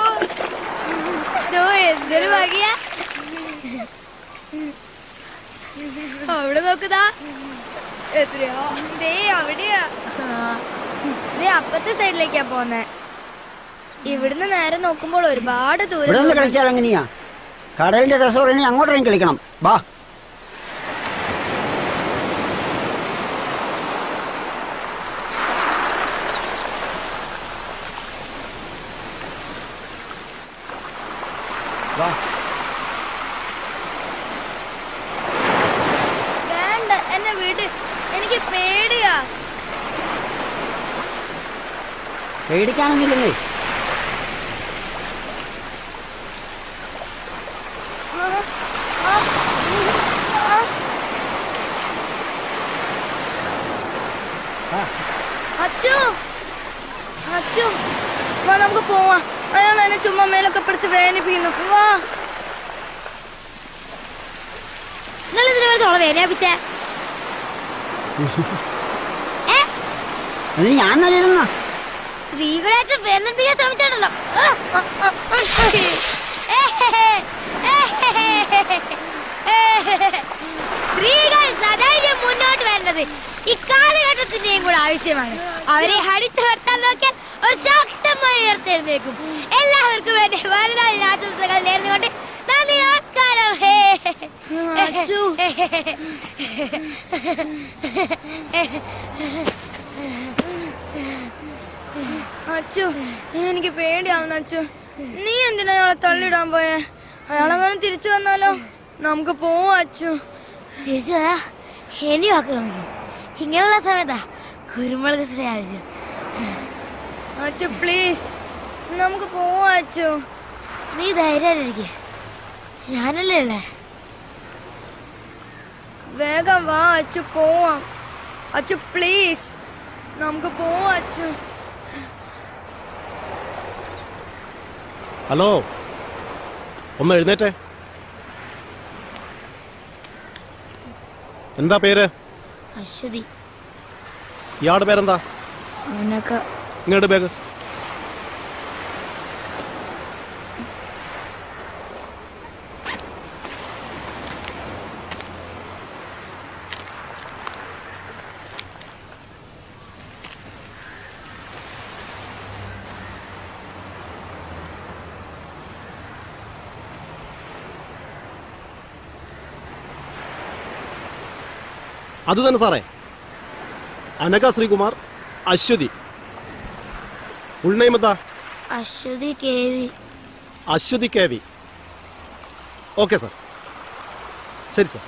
എന്തൊരു ഭാഗ്യ. അവിടെ നോക്കുതാ എത്രയോ ദേ അവിടെയാ. ദേ അപ്പത്തെ സൈഡിലേക്കാ പോന്നെ. ഇവിടുന്ന് നേരെ നോക്കുമ്പോൾ ഒരുപാട് ദൂരം. കളിച്ചാൽ എങ്ങനെയാ? കടലിന്റെ രസം അങ്ങോട്ടേക്കും കളിക്കണം. വാ. വേണ്ട, എന്നെ വീട്. എനിക്ക് പേടിയാ. പേടിക്കാനൊന്നുമില്ലെന്നേ. അച്ചു അച്ചു വാ, നമുക്ക് പോവാ. അയാൾ എന്നെ ചുമ്മാ മേലൊക്കെ പിടിച്ച് വേദനിപ്പിക്കുന്നു. വാ. നിങ്ങൾ ഇതിനെ വേദനിപ്പിച്ചേ? അത് ഞാൻ നല്ലതെന്നാ. സ്ത്രീകളായിട്ട് വേദനിപ്പിക്കാൻ ശ്രമിച്ചിട്ടുണ്ടല്ലോ. സ്ത്രീകൾ സധൈര്യം മുന്നോട്ട് വരേണ്ടത് ഇക്കാലഘട്ടത്തിന്റെയും കൂടെ ആവശ്യമാണ്. അവരെ അടിച്ചമർത്താൻ നോക്കിയാൽ ഒരു ശക്തമായി ഉയർത്തെഴുന്നേക്കും. എല്ലാവർക്കും വേണ്ടി വലുതായ ആശംസകൾ നേർന്നുകൊണ്ട് നന്ദി, നമസ്കാരം. അച്ചു, എനിക്ക് പേടിയാവുന്നു. അച്ചു, നീ എന്തിനാ അയാളെ തള്ളിയിടാൻ പോയേ? അയാളെങ്ങനെ തിരിച്ചു വന്നാലോ? നമുക്ക് പോവാ അച്ചു. തിരിച്ചു വരാ ഇനിയും ആക്രമിക്കും. ഇങ്ങനെയുള്ള സമയത്താ കുരുമുളക് സ്പ്രേ ആവശ്യം. അച്ചു പ്ലീസ്, നമുക്ക് പോവാ അച്ചു. നീ ധൈര്യമായിട്ടിരിക്കെ, ഞാനല്ലേ ഉള്ളേ. വേഗം വാ അച്ചു, പോവാം. അച്ചു പ്ലീസ്, നമുക്ക് പോവാ അച്ചു. ഹലോ, ഒന്ന് എഴുന്നേറ്റേ. എന്താ പേര്? അശ്വതി. ഇയാളുടെ പേരെന്താ? ഇങ്ങോട്ട് ബാഗ്. അത് തന്നെ സാറേ, അനഘ ശ്രീകുമാർ, അശ്വതി. ഫുൾ നെയിം എന്താ? Aswathy KV. Aswathy KV. Okay sir, ശരി സാർ.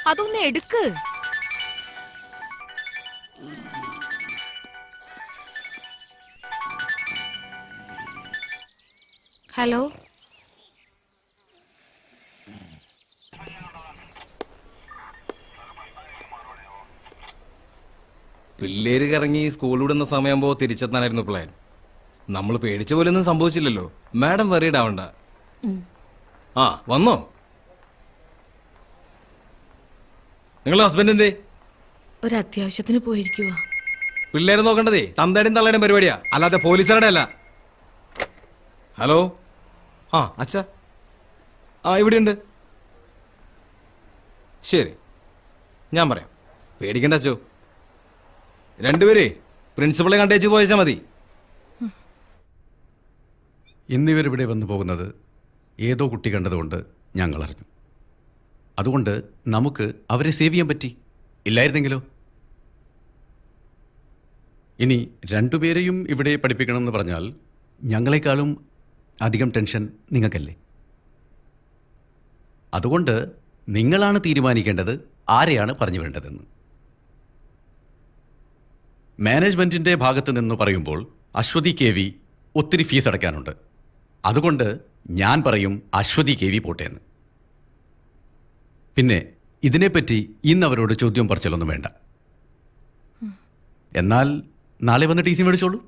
അതൊന്ന് എടുക്ക്. ഹലോ, പിള്ളേര് കറങ്ങി സ്കൂൾ വിടുന്ന സമയമാകുമ്പോൾ തിരിച്ചെത്താനായിരുന്നു പ്ലാൻ. നമ്മൾ പേടിച്ച പോലൊന്നും സംഭവിച്ചില്ലല്ലോ. മാഡം വറീഡ് ആവണ്ട. ആ വന്നോ? നിങ്ങളുടെ ഹസ്ബൻഡ് എന്തേ? ഒരു അത്യാവശ്യത്തിന് പോയിരിക്കുവാ. പിള്ളേരെ നോക്കേണ്ടതേ തന്തയുടെയും തള്ളയുടെയും പരിപാടിയാ, അല്ലാതെ പോലീസുകാരുടെ അല്ല. ഹലോ, ആ അച്ഛാ, ആ ഇവിടെയുണ്ട്. ശരി, ഞാൻ പറയാം, പേടിക്കണ്ട അച്ചോ. രണ്ടുപേരേ പ്രിൻസിപ്പളെ കണ്ടേച്ച് പോയച്ചാൽ മതി. ഇന്നിവരിവിടെ വന്നു പോകുന്നത് ഏതോ കുട്ടി കണ്ടതുകൊണ്ട് ഞങ്ങൾ അറിഞ്ഞു. അതുകൊണ്ട് നമുക്ക് അവരെ സേവ് ചെയ്യാൻ പറ്റി. ഇല്ലായിരുന്നെങ്കിലോ? ഇനി രണ്ടുപേരെയും ഇവിടെ പഠിപ്പിക്കണമെന്ന് പറഞ്ഞാൽ ഞങ്ങളെക്കാളും അധികം ടെൻഷൻ നിങ്ങൾക്കല്ലേ? അതുകൊണ്ട് നിങ്ങളാണ് തീരുമാനിക്കേണ്ടത് ആരെയാണ് പറഞ്ഞു വേണ്ടതെന്ന്. മാനേജ്മെൻറ്റിൻ്റെ ഭാഗത്ത് നിന്ന് പറയുമ്പോൾ അശ്വതി KV ഒത്തിരി ഫീസ് അടയ്ക്കാനുണ്ട്. അതുകൊണ്ട് ഞാൻ പറയും അശ്വതി KV പോട്ടേന്ന്. പിന്നെ ഇതിനെപ്പറ്റി ഇന്ന് അവരോട് ചോദ്യം പറച്ചിലൊന്നും വേണ്ട. എന്നാൽ നാളെ വന്ന് TC മേടിച്ചോളൂ.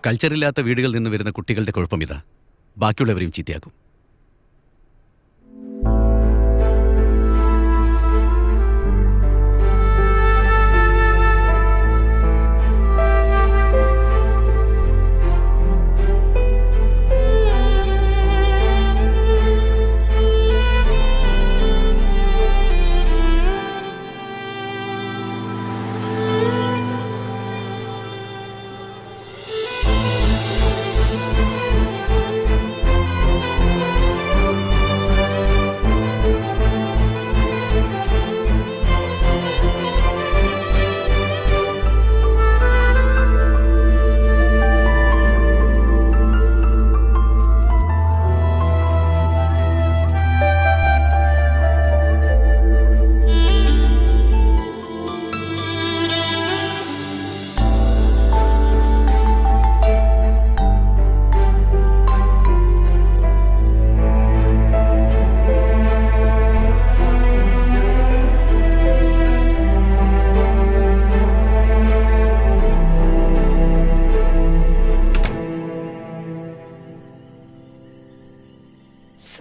കൾച്ചറില്ലാത്ത വീടുകളിൽ നിന്ന് വരുന്ന കുട്ടികളുടെ കുഴപ്പം ഇതാ, ബാക്കിയുള്ളവരെയും ചീത്തയാക്കും.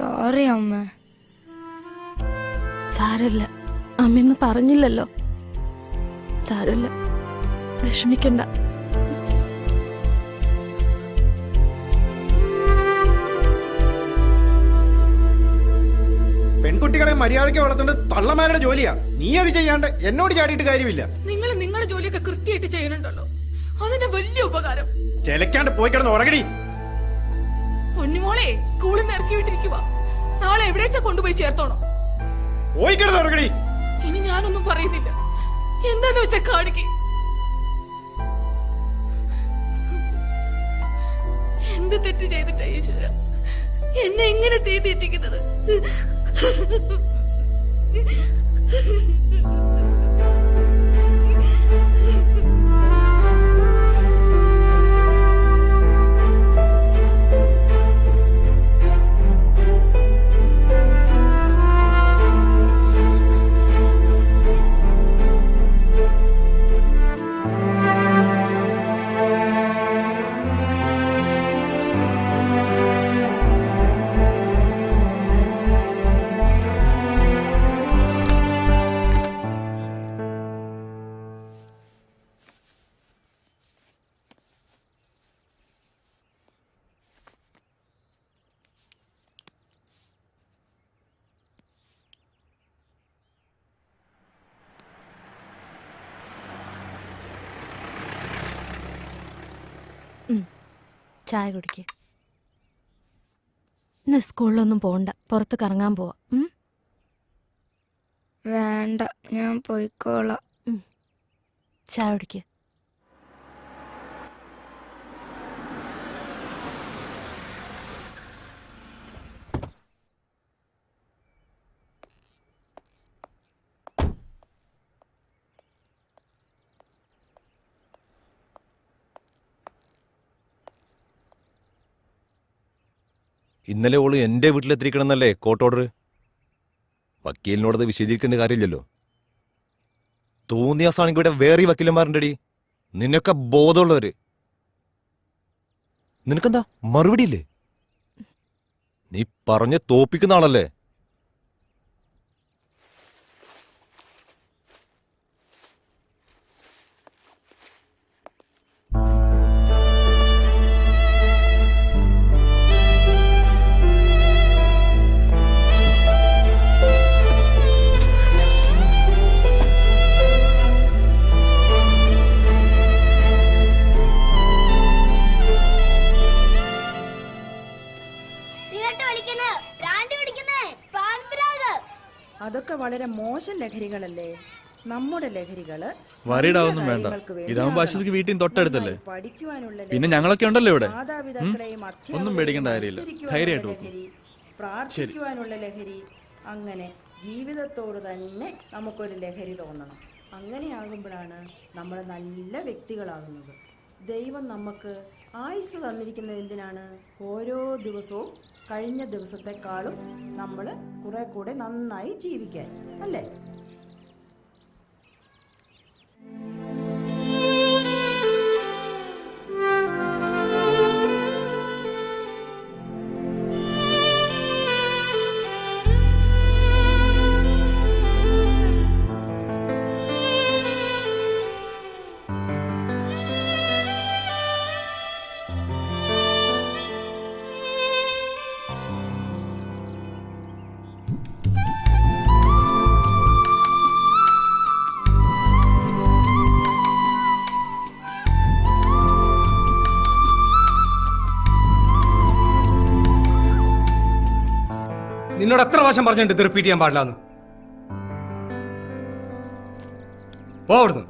സോറി അമ്മ. സാരമില്ല, അമ്മയൊന്നും പറഞ്ഞില്ലല്ലോ. സാരമില്ല, വിഷമിക്കണ്ട. പെൺകുട്ടികളെ മര്യാദയ്ക്ക് വളർത്തേണ്ടത് തള്ളമാരുടെ ജോലിയാ. നീ അത് ചെയ്യാണ്ട് എന്നോട് ചാടിയിട്ട് കാര്യമില്ല. നിങ്ങൾ നിങ്ങളുടെ ജോലിയൊക്കെ കൃത്യമായിട്ട് ചെയ്യണുണ്ടല്ലോ, അതിന്റെ വലിയ ഉപകാരം. ചെലക്കാണ്ട് പോയി കിടന്ന് ഉറങ്ങടി. പൊന്നുമോളെ സ്കൂളിൽ നിന്ന് ഇറക്കി വിട്ടിരിക്കുക, നാളെ എവിടേച്ചാ കൊണ്ടുപോയി ചേർത്തോണം. പോയി കിടന്ന് ഉറങ്ങടി. ഇനി ഞാനൊന്നും പറയുന്നില്ല, എന്താന്ന് വെച്ചാ കാണിക്ക്. എന്ത് തെറ്റ് ചെയ്തിട്ടാ ഈശ്വര എന്നെ എങ്ങനെ തീറ്റിക്കുന്നത്? ചായ കുടിക്ക്. ഇന്ന് സ്കൂളിലൊന്നും പോണ്ട, പുറത്ത് കറങ്ങാൻ പോവാ. വേണ്ട, ഞാൻ പോയിക്കോളാം. ചായ കുടിക്ക്. ഇന്നലെ ഓള് എൻ്റെ വീട്ടിലെത്തിരിക്കണമെന്നല്ലേ കോർട്ട് ഓർഡർ? വക്കീലിനോടത് വിശദീകരിക്കേണ്ട കാര്യമില്ലല്ലോ. തോന്നിയാസാണെങ്കിൽ ഇവിടെ വേറെ വക്കീലന്മാരുണ്ടടി, നിന്നൊക്കെ ബോധമുള്ളവര്. നിനക്കെന്താ മറുപടിയില്ലേ? നീ പറഞ്ഞ് തോപ്പിക്കുന്ന ആളല്ലേ? അതൊക്കെ വളരെ മോശം ലഹരികളല്ലേ? നമ്മുടെ ലഹരികള് വരീടാവൊന്നും വേണ്ട, ഇതാവുമ്പോ ആശുപത്രിക്ക് വീട്ടിൽ തൊട്ടടുത്തല്ലേ. പിന്നെ ഞങ്ങളൊക്കെ ഉണ്ടല്ലോ ഇവിടെ. ഒന്നും പേടിക്കേണ്ട കാര്യമില്ല, ധൈര്യമായിട്ട് പോകും. പ്രാർത്ഥിക്കുവാനുള്ള ലഹരി, അങ്ങനെ ജീവിതത്തോട് തന്നെ നമുക്കൊരു ലഹരി തോന്നണം. അങ്ങനെയാകുമ്പോഴാണ് നമ്മൾ നല്ല വ്യക്തികളാകുന്നത്. ദൈവം നമുക്ക് ആയുസ് തന്നിരിക്കുന്നത് എന്തിനാണ്? ഓരോ ദിവസവും കഴിഞ്ഞ ദിവസത്തെക്കാളും നമ്മൾ കുറെ കൂടെ നന്നായി ജീവിക്കാൻ, അല്ലേ? നിന്നോട് എത്ര പ്രാവശ്യം പറഞ്ഞിട്ട് ഇത് റിപ്പീറ്റ് ചെയ്യാൻ പാടില്ലാന്ന്? പോവിടുന്നു.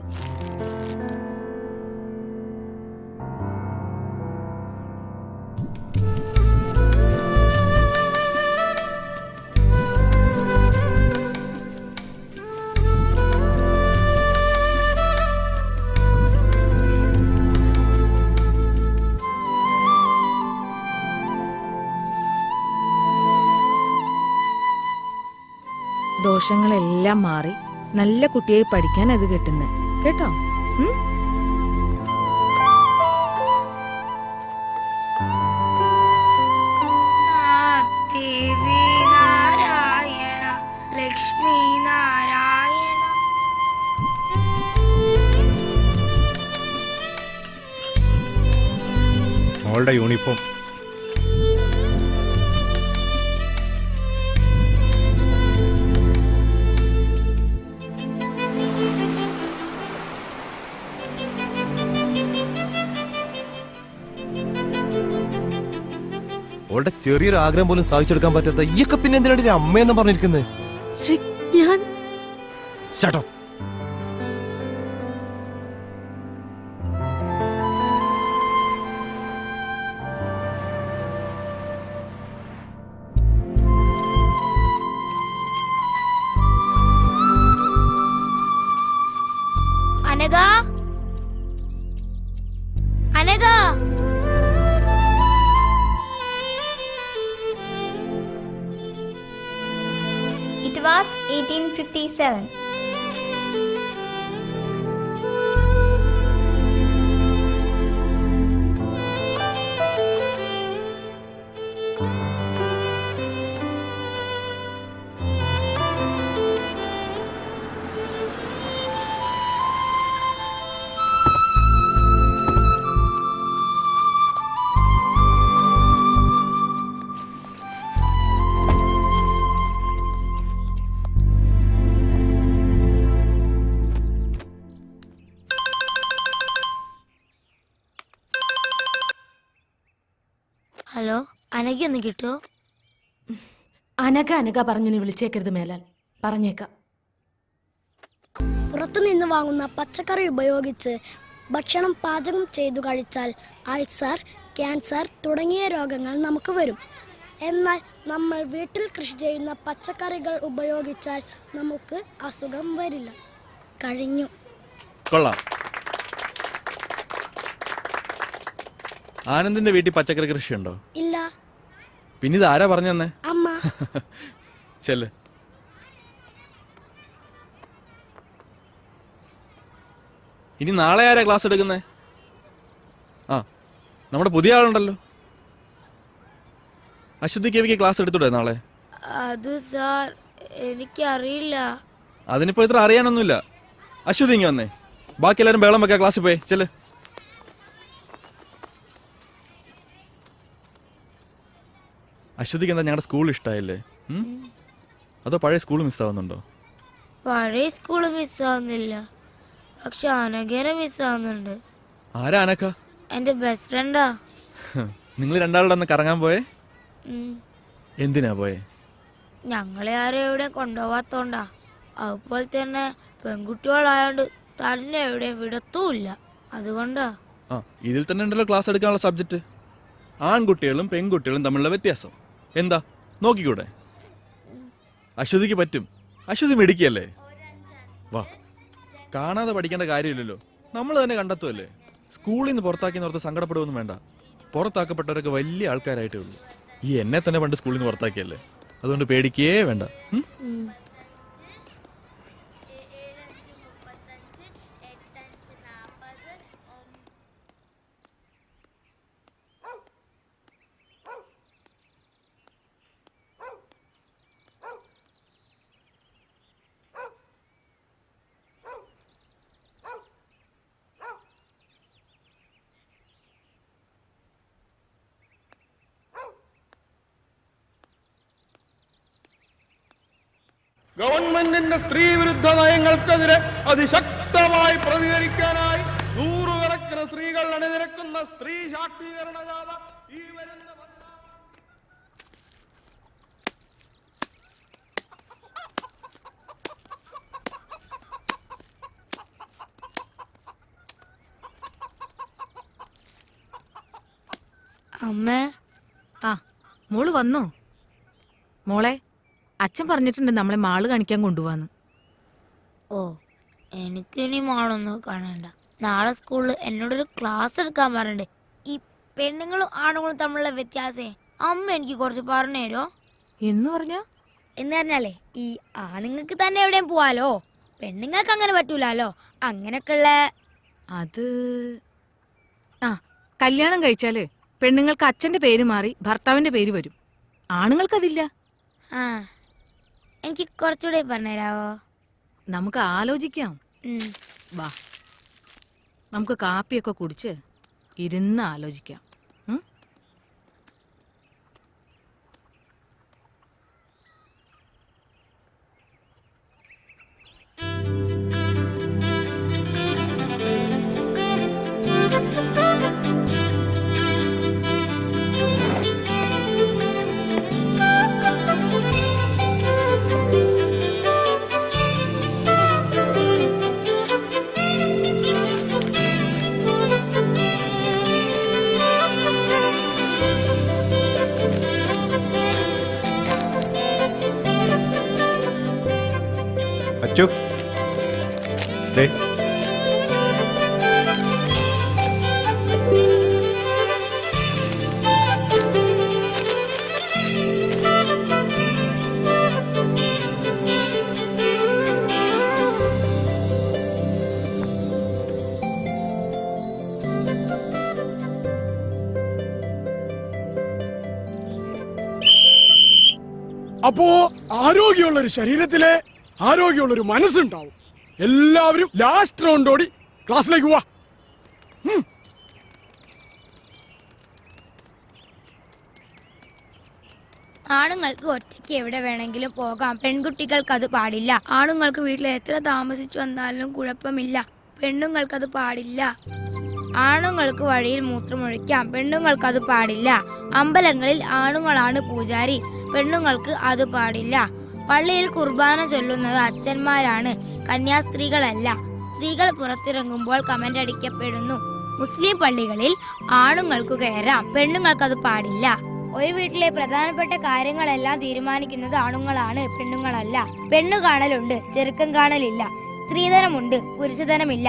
ദോഷങ്ങളെല്ലാം മാറി നല്ല കുട്ടിയായി പഠിക്കാൻ അത് കിട്ടുന്നത് കേട്ടോ. TV മോളുടെ യൂണിഫോം. അവളുടെ ചെറിയൊരു ആഗ്രഹം പോലും സാധിച്ചെടുക്കാൻ പറ്റാത്ത ഈയൊക്കെ പിന്നെ എന്തിനാണ് ഒരു അമ്മയെന്ന് പറഞ്ഞിരിക്കുന്നത്? ശ്രീ, ഞാൻ Shut up. Anagha, Anagha, It was 1857. Hello, അനഘയൊന്ന് കിട്ടുമോ? അനഘ പറഞ്ഞു നീ വിളിച്ചേക്കരുത് മേലാൽ. പറഞ്ഞേക്കാം. പുറത്തുനിന്ന് വാങ്ങുന്ന പച്ചക്കറി ഉപയോഗിച്ച് ഭക്ഷണം പാചകം ചെയ്തു കഴിച്ചാൽ അൾസർ, ക്യാൻസർ തുടങ്ങിയ രോഗങ്ങൾ നമുക്ക് വരും. എന്നാൽ നമ്മൾ വീട്ടിൽ കൃഷി ചെയ്യുന്ന പച്ചക്കറികൾ ഉപയോഗിച്ചാൽ നമുക്ക് അസുഖം വരില്ല. കഴിഞ്ഞു. കൊള്ളാം. ആനന്ദിന്റെ വീട്ടിൽ പച്ചക്കറി കൃഷിയുണ്ടോ? ഇല്ല. പിന്നെ ഇത് ആരാ പറഞ്ഞു തന്നെ? അമ്മ. ചെല്ല്. ഇനി നാളെ ആരാ ക്ലാസ് എടുക്കുന്നേ? ആ, നമ്മുടെ പുതിയ ആളുണ്ടല്ലോ. അശ്വതി കേവിക്ക് ക്ലാസ് എടുത്തൂടെ നാളെ? അത് സാർ, എനിക്കറിയില്ല. അതിനിപ്പോ ഇത്ര അറിയാനൊന്നുമില്ല. അശ്വതി ഇങ്ങ് വന്നേ. ബാക്കി എല്ലാവരും ബേളം വെക്കാം, ക്ലാസ്സിൽ പോയി ചെല്ല്. അശ്വതിക്ക് എന്താ ഞങ്ങളുടെ സ്കൂൾ ഇഷ്ടമായില്ലേ? അതോ പഴയ സ്കൂൾ മിസ്സാവുന്നുണ്ടോ? പഴയ സ്കൂള് മിസ്സാവുന്നില്ല, പക്ഷെ അനഘേനെ മിസ്സാവുന്നുണ്ട്. ആരാ അനക്ക? എന്റെ ബെസ്റ്റ് ഫ്രണ്ടാ. നിങ്ങൾ രണ്ടാളുടെ ഒന്ന് കറങ്ങാൻ പോയേ? എന്തിനാ പോയേ? ഞങ്ങളെ ആരും എവിടെ കൊണ്ടുപോവാത്തോണ്ടാ. അതുപോലെ തന്നെ പെൺകുട്ടികളായോണ്ട് തന്നെ എവിടെ വിടത്തുമില്ല, അതുകൊണ്ടാ. ആ, ഇതിൽ തന്നെ ഉണ്ടല്ലോ ക്ലാസ് എടുക്കാനുള്ള സബ്ജക്റ്റ്. ആൺകുട്ടികളും പെൺകുട്ടികളും തമ്മിലുള്ള വ്യത്യാസം എന്താ നോക്കിക്കൂടെ? അശ്വതിക്ക് പറ്റും. അശ്വതി മിടുക്കിയല്ലേ? വാ, കാണാതെ പഠിക്കേണ്ട കാര്യമില്ലല്ലോ, നമ്മൾ തന്നെ കണ്ടെത്തുമല്ലേ. സ്കൂളിൽ നിന്ന് പുറത്താക്കി ഓർത്ത് സങ്കടപ്പെടുവൊന്നും വേണ്ട. പുറത്താക്കപ്പെട്ടവരൊക്കെ വലിയ ആൾക്കാരായിട്ടേ ഉള്ളൂ. ഈ എന്നെ തന്നെ പണ്ട് സ്കൂളിൽ നിന്ന് പുറത്താക്കിയല്ലേ, അതുകൊണ്ട് പേടിക്കേ വേണ്ട. ഗവൺമെന്റിന്റെ സ്ത്രീ വിരുദ്ധ നയങ്ങൾക്കെതിരെ അതിശക്തമായി പ്രതികരിക്കാനായി നൂറുകണക്കിന് സ്ത്രീകൾ അണിനിരക്കുന്ന സ്ത്രീ ശാക്തീകരണ ജാഥ ഈ വരുന്ന അമ്മേ. ആ, മോള് വന്നോ? മോളെ, അച്ഛൻ പറഞ്ഞിട്ടുണ്ട് നമ്മളെ മാള് കാണിക്കാൻ കൊണ്ടുപോവാന്ന്. ഓ, എനിക്കിനി മാളൊന്നും കാണണ്ട. നാളെ സ്കൂളിൽ എന്നോടൊരു ക്ലാസ് എടുക്കാൻ പറഞ്ഞിട്ടുണ്ട്. ഈ പെണ്ണുങ്ങളും ആണുങ്ങളും തമ്മിലുള്ള വ്യത്യാസേ അമ്മ എനിക്ക് കുറച്ച് പറഞ്ഞു തരോ? എന്ന് പറഞ്ഞാലേ, ഈ ആണുങ്ങൾക്ക് തന്നെ എവിടെയും പോവാലോ, പെണ്ണുങ്ങൾക്ക് അങ്ങനെ പറ്റൂലോ. അങ്ങനൊക്കെയുള്ള അത് കല്യാണം കഴിച്ചാല് പെണ്ണുങ്ങൾക്ക് അച്ഛന്റെ പേര് മാറി ഭർത്താവിന്റെ പേര് വരും. ആണുങ്ങൾക്കതില്ല. എനിക്ക് കുറച്ചുകൂടെ പറഞ്ഞുതരാവോ? നമുക്ക് ആലോചിക്കാം. വാ, നമുക്ക് കാപ്പിയൊക്കെ കുടിച്ച് ഇരുന്ന് ആലോചിക്കാം. അച്ചു ദേ അപ്പോ ആരോഗ്യമുള്ള ഒരു ശരീരത്തിലെ ആരോഗ്യമുള്ള ഒരു മനസ്സുണ്ടാവും. എല്ലാവരും ലാസ്റ്റ് റൗണ്ട് ഓടി ക്ലാസ്സിലേക്ക് പോവാ. ആണുങ്ങൾക്ക് ഒറ്റയ്ക്ക് എവിടെ വേണമെങ്കിലും പോകാം, പെൺകുട്ടികൾക്ക് അത് പാടില്ല. ആണുങ്ങൾക്ക് വീട്ടിൽ എത്ര താമസിച്ചു വന്നാലും കുഴപ്പമില്ല, പെണ്ണുങ്ങൾക്ക് അത് പാടില്ല. ആണുങ്ങൾക്ക് വഴിയിൽ മൂത്രമൊഴിക്കാം, പെണ്ണുങ്ങൾക്ക് അത് പാടില്ല. അമ്പലങ്ങളിൽ ആണുങ്ങളാണ് പൂജാരി, പെണ്ണുങ്ങൾക്ക് അത് പാടില്ല. പള്ളിയിൽ കുർബാന ചൊല്ലുന്നത് അച്ഛന്മാരാണ്, കന്യാസ്ത്രീകളല്ല. സ്ത്രീകൾ പുറത്തിറങ്ങുമ്പോൾ കമന്റ് അടിക്കപ്പെടുന്നു. മുസ്ലിം പള്ളികളിൽ ആണുങ്ങൾക്ക് കയറാം, പെണ്ണുങ്ങൾക്ക് അത് പാടില്ല. ഒരു വീട്ടിലെ പ്രധാനപ്പെട്ട കാര്യങ്ങളെല്ലാം തീരുമാനിക്കുന്നത് ആണുങ്ങളാണ്, പെണ്ണുങ്ങളല്ല. പെണ്ണു കാണലുണ്ട്, ചെറുക്കം കാണലില്ല. സ്ത്രീധനമുണ്ട്, പുരുഷധനമില്ല.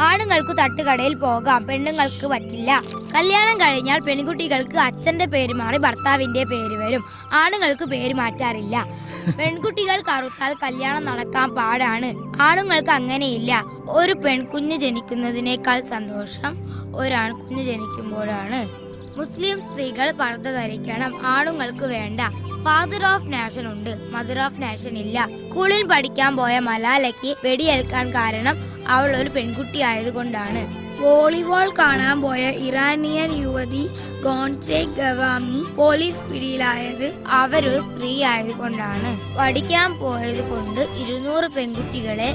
ആണുങ്ങൾക്ക് തട്ടുകടയിൽ പോകാം, പെണ്ണുങ്ങൾക്ക് പറ്റില്ല. കല്യാണം കഴിഞ്ഞാൽ പെൺകുട്ടികൾക്ക് അച്ഛന്റെ പേര് മാറി ഭർത്താവിന്റെ പേര് വരും, ആണുങ്ങൾക്ക് പേര് മാറ്റാറില്ല. പെൺകുട്ടികൾ കറുത്താൽ കല്യാണം നടക്കാൻ പാടാണ്, ആണുങ്ങൾക്ക് അങ്ങനെയില്ല. ഒരു പെൺകുഞ്ഞ് ജനിക്കുന്നതിനേക്കാൾ സന്തോഷം ഒരാൺകുഞ്ഞ് ജനിക്കുമ്പോഴാണ്. മുസ്ലിം സ്ത്രീകൾ പർദ്ദ ധരിക്കണം, ആണുങ്ങൾക്ക് വേണ്ട. ഫാദർ ഓഫ് നാഷൻ ഉണ്ട്, മദർ ഓഫ് നാഷൻ ഇല്ല. സ്കൂളിൽ പഠിക്കാൻ പോയ മലാലയ്ക്ക് വെടിയേൽക്കാൻ കാരണം അവൾ ഒരു പെൺകുട്ടി ആയതുകൊണ്ടാണ്. വോളിബോൾ കാണാൻ പോയ ഇറാനിയൻ യുവതി ഗോൺസെ ഗവാമി പോലീസ് പിടിയിലായത് അവരൊരു സ്ത്രീ ആയതുകൊണ്ടാണ്. പഠിക്കാൻ പോയത് കൊണ്ട് 200 പെൺകുട്ടികളെ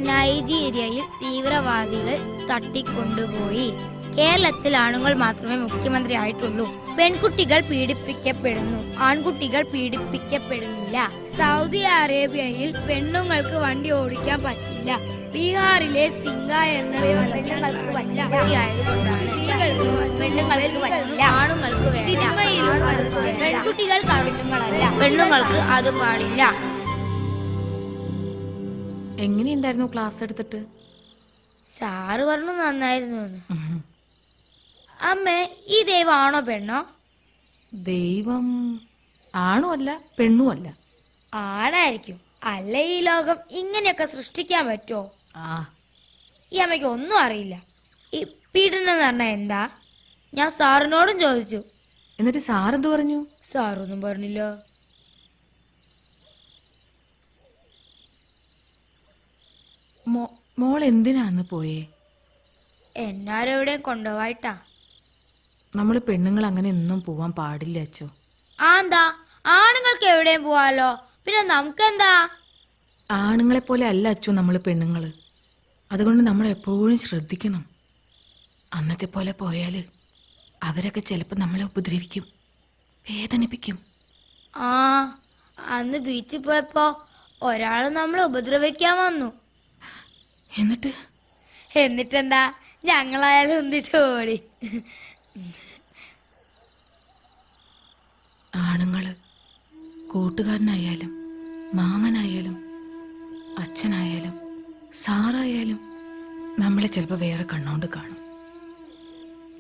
നൈജീരിയയിൽ തീവ്രവാദികൾ തട്ടിക്കൊണ്ടുപോയി. കേരളത്തിൽ ആണുങ്ങൾ മാത്രമേ മുഖ്യമന്ത്രി ആയിട്ടുള്ളൂ. പെൺകുട്ടികൾ പീഡിപ്പിക്കപ്പെടുന്നു, ആൺകുട്ടികൾ പീഡിപ്പിക്കപ്പെടുന്നില്ല. സൗദി അറേബ്യയിൽ പെണ്ണുങ്ങൾക്ക് വണ്ടി ഓടിക്കാൻ പറ്റില്ല. ബീഹാറിലെ സിംഗ എന്ന പെണ്ണുങ്ങൾക്ക് പറ്റില്ല, ആണുങ്ങൾക്ക് വേണ്ട. സിനിമയിലും പെൺകുട്ടികൾ പെണ്ണുങ്ങളല്ല, പെണ്ണുങ്ങൾക്ക് അത് പാടില്ല. എങ്ങനെയുണ്ടായിരുന്നു ക്ലാസ് എടുത്തിട്ട്? സാറ് പറഞ്ഞു നന്നായിരുന്നു. അമ്മേ, ഈ ദൈവമാണോ പെണ്ണോ? ദൈവം ആണും അല്ല പെണ്ണും അല്ല. ആണായിരിക്കും, അല്ല ഈ ലോകം ഇങ്ങനെയൊക്കെ സൃഷ്ടിക്കാൻ പറ്റുമോ? ഈ അമ്മയ്ക്ക് ഒന്നും അറിയില്ല. ഈ പീഡനം എന്ന് പറഞ്ഞാൽ എന്താ? ഞാൻ സാറിനോടും ചോദിച്ചു. എന്നിട്ട് സാറെന്ത് പറഞ്ഞു? സാറൊന്നും പറഞ്ഞില്ല. മോൾ എന്തിനാന്ന് പോയേ? എന്നാരെവിടെയും കൊണ്ടുപോയിട്ടാ. നമ്മള് പെണ്ണുങ്ങൾ അങ്ങനെ ഒന്നും പോവാൻ പാടില്ല അച്ചോ. എന്താ, ആണുങ്ങൾക്ക് എവിടെയും പോവാലോ, പിന്നെ നമുക്കെന്താ? ആണുങ്ങളെ പോലെ അല്ല അച്ചു നമ്മള് പെണ്ണുങ്ങള്, അതുകൊണ്ട് നമ്മൾ എപ്പോഴും ശ്രദ്ധിക്കണം. അന്നത്തെ പോലെ പോയാല് അവരൊക്കെ ചിലപ്പോ നമ്മളെ ഉപദ്രവിക്കും, വേദനിപ്പിക്കും. അന്ന് ബീച്ചിൽ പോയപ്പോ ഒരാള് നമ്മളെ ഉപദ്രവിക്കാൻ വന്നു. എന്നിട്ടെന്താ, ഞങ്ങളായാലും ഒന്നിട്ട് ഓടി. ആണുങ്ങള് കൂട്ടുകാരനായാലും മാമനായാലും അച്ഛനായാലും സാറായാലും നമ്മളെ ചിലപ്പോൾ വേറെ കണ്ണോണ്ട് കാണും.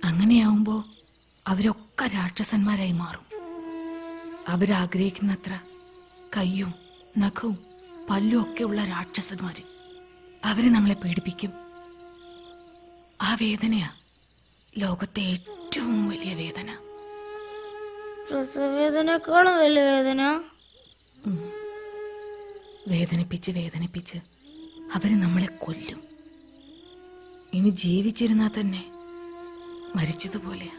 അങ്ങനെയാവുമ്പോൾ അവരൊക്കെ രാക്ഷസന്മാരായി മാറും. അവരാഗ്രഹിക്കുന്നത്ര കയ്യും നഖവും പല്ലും ഒക്കെ ഉള്ള രാക്ഷസന്മാര് അവര് നമ്മളെ പീഡിപ്പിക്കും. ആ വേദനയാ ലോകത്തെ ഏറ്റവും വലിയ വേദന. പ്രസവവേദനേക്കാളും വലിയ വേദന. വേദനിപ്പിച്ച് വേദനിപ്പിച്ച് അവര് നമ്മളെ കൊല്ലും. ഇനി ജീവിച്ചിരുന്നാൽ തന്നെ മരിച്ചതുപോലെയാ.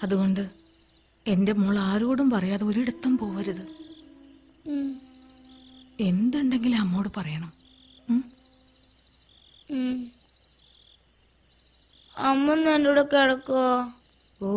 അതുകൊണ്ട് എന്റെ മോൾ ആരോടും പറയാതെ ഒരിടത്തും പോവരുത്. എന്തുണ്ടെങ്കിലും അമ്മോട് പറയണം. അമ്മ എൻ്റെ കൂടെ കിടക്കോ? ഓ,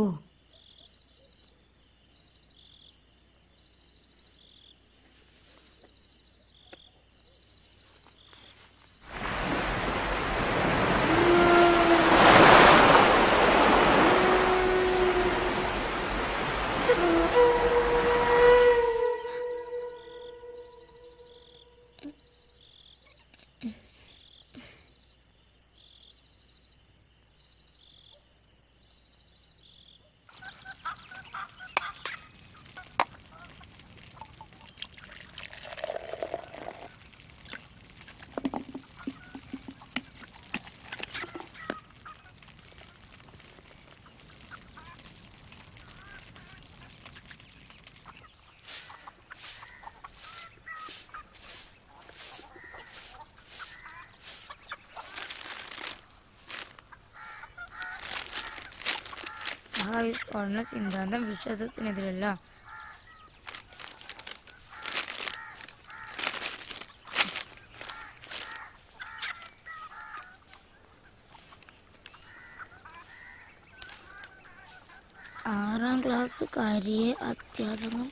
ആത്മാവിൽ സ്വർണ്ണ സിദ്ധാന്തം വിശ്വാസത്തിനെതിരല്ല. ആറാം ക്ലാസ്സുകാരിയെ അധ്യാപകൻ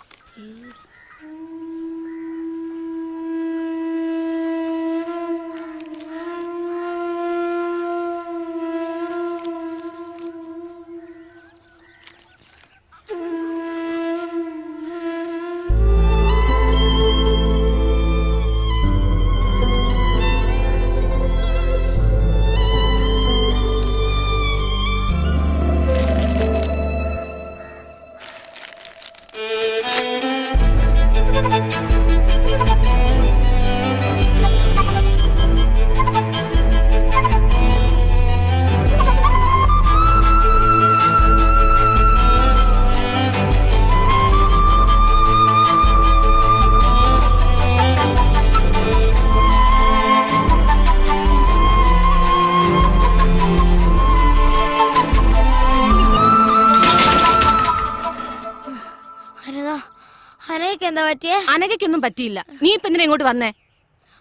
എന്താ പറ്റിയേ? അനഘയ്ക്കൊന്നും പറ്റിയില്ല. നീ ഇപ്പൊ എന്തിനാ ഇങ്ങോട്ട് വന്നേ?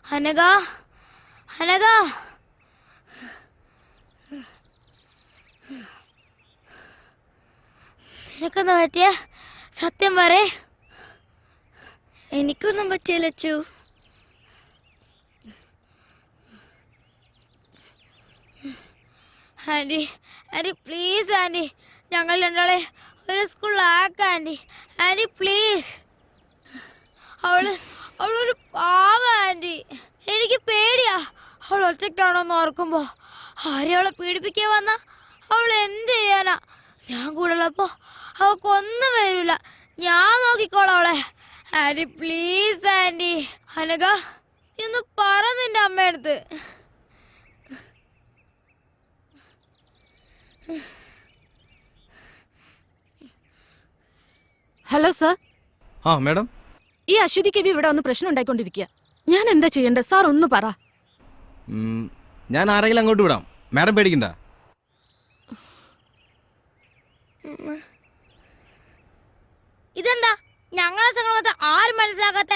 അനഘ, അനഘ, നിനക്കെന്താ പറ്റിയേ? സത്യം പറ. എനിക്കൊന്നും പറ്റിയില്ല Achu. Aunty, aunty please aunty, ഞങ്ങൾ രണ്ടാളെ ഒരു സ്കൂളിലാക്കാം ആൻറ്റി. Aunty please. അവളൊരു പാവ ആൻറ്റി. എനിക്ക് പേടിയാ. അവൾ ഒറ്റയ്ക്കാണോന്ന് ഓർക്കുമ്പോ. ആരെയും അവളെ പീഡിപ്പിക്കാൻ വന്ന അവൾ എന്ത് ചെയ്യാനാ? ഞാൻ കൂടെ ഉള്ളപ്പോ അവൾക്കൊന്നും വരില്ല. ഞാൻ നോക്കിക്കോളാം അവളെ. Anti please anti. അനഘ, ഇന്ന് പറ നിന്റെ അമ്മയടുത്ത്. Hello sir. ആ മാഡം, ഈ അശ്വതിക്ക് ഇവിടെ വന്ന് പ്രശ്നം ഉണ്ടായിക്കൊണ്ടിരിക്കുക. ഞാൻ എന്താ ചെയ്യേണ്ടത് സാർ? ഒന്ന് പറ. ഞാൻ ആരെങ്കിലും അങ്ങോട്ട് വിടാം, മാഡം പേടിക്കണ്ട. ഇതെന്താ ഞങ്ങളെ സംഘടന ആരും മനസ്സിലാക്കാത്ത?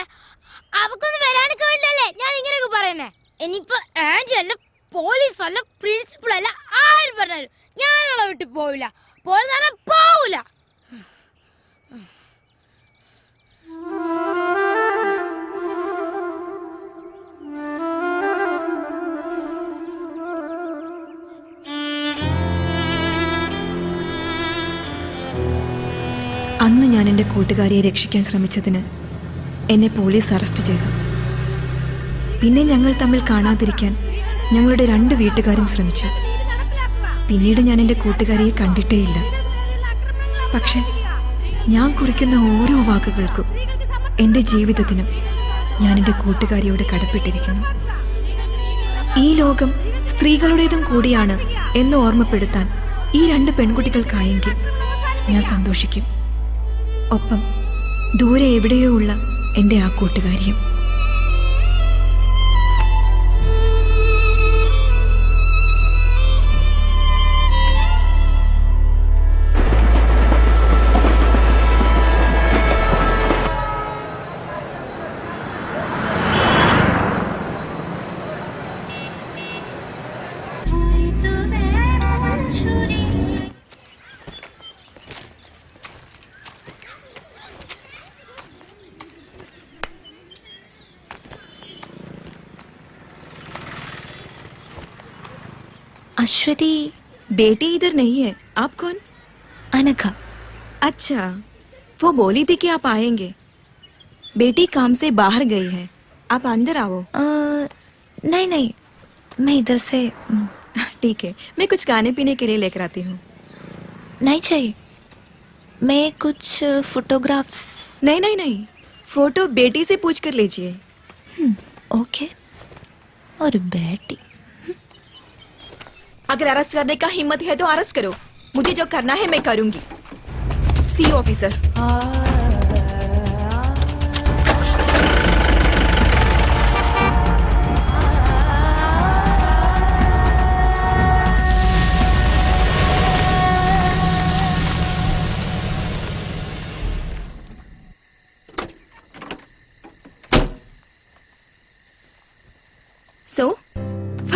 അവക്കൊന്നും വരാനൊക്കെ വേണ്ടല്ലേ ഞാൻ ഇങ്ങനെയൊക്കെ പറയുന്നേ. ഇനിയിപ്പോ ആന്റി അല്ല, പോലീസ് അല്ല, പ്രിൻസിപ്പൾ അല്ല, ആരും പറഞ്ഞാലും ഞാനുള്ള വിട്ട് പോവില്ല. പോവില്ല. അന്ന് ഞാൻ എൻ്റെ കൂട്ടുകാരിയെ രക്ഷിക്കാൻ ശ്രമിച്ചതിന് എന്നെ പോലീസ് അറസ്റ്റ് ചെയ്തു. പിന്നെ ഞങ്ങൾ തമ്മിൽ കാണാതിരിക്കാൻ ഞങ്ങളുടെ 2 വീട്ടുകാരും ശ്രമിച്ചു. പിന്നീട് ഞാൻ എൻ്റെ കൂട്ടുകാരിയെ കണ്ടിട്ടേയില്ല. പക്ഷെ ഞാൻ കുറിക്കുന്ന ഓരോ വാക്കുകൾക്കും, എൻ്റെ ജീവിതത്തിനും ഞാൻ എൻ്റെ കൂട്ടുകാരിയോട് കടപ്പെട്ടിരിക്കുന്നു. ഈ ലോകം സ്ത്രീകളുടേതും കൂടിയാണ് എന്ന് ഓർമ്മപ്പെടുത്താൻ ഈ 2 പെൺകുട്ടികൾക്കായെങ്കിൽ ഞാൻ സന്തോഷിക്കും. ഒപ്പം ദൂരെ എവിടെയോ ഉള്ള എൻ്റെ ആ കൂട്ടുകാരിയും. अश्वती बेटी इधर नहीं है. आप कौन? अनघा. अच्छा, वो बोली थी कि आप आएंगे. बेटी काम से बाहर गई है, आप अंदर आओ. नहीं, मैं इधर से. ठीक है, मैं कुछ खाने पीने के लिए लेकर आती हूँ. नहीं चाहिए, मैं कुछ फोटोग्राफ्स. नहीं, फोटो बेटी से पूछ कर लीजिए. ओके. और बेटी, अगर अरेस्ट करने का हिम्मत है तो अरेस्ट करो. मुझे जो करना है मैं करूंगी. C officer.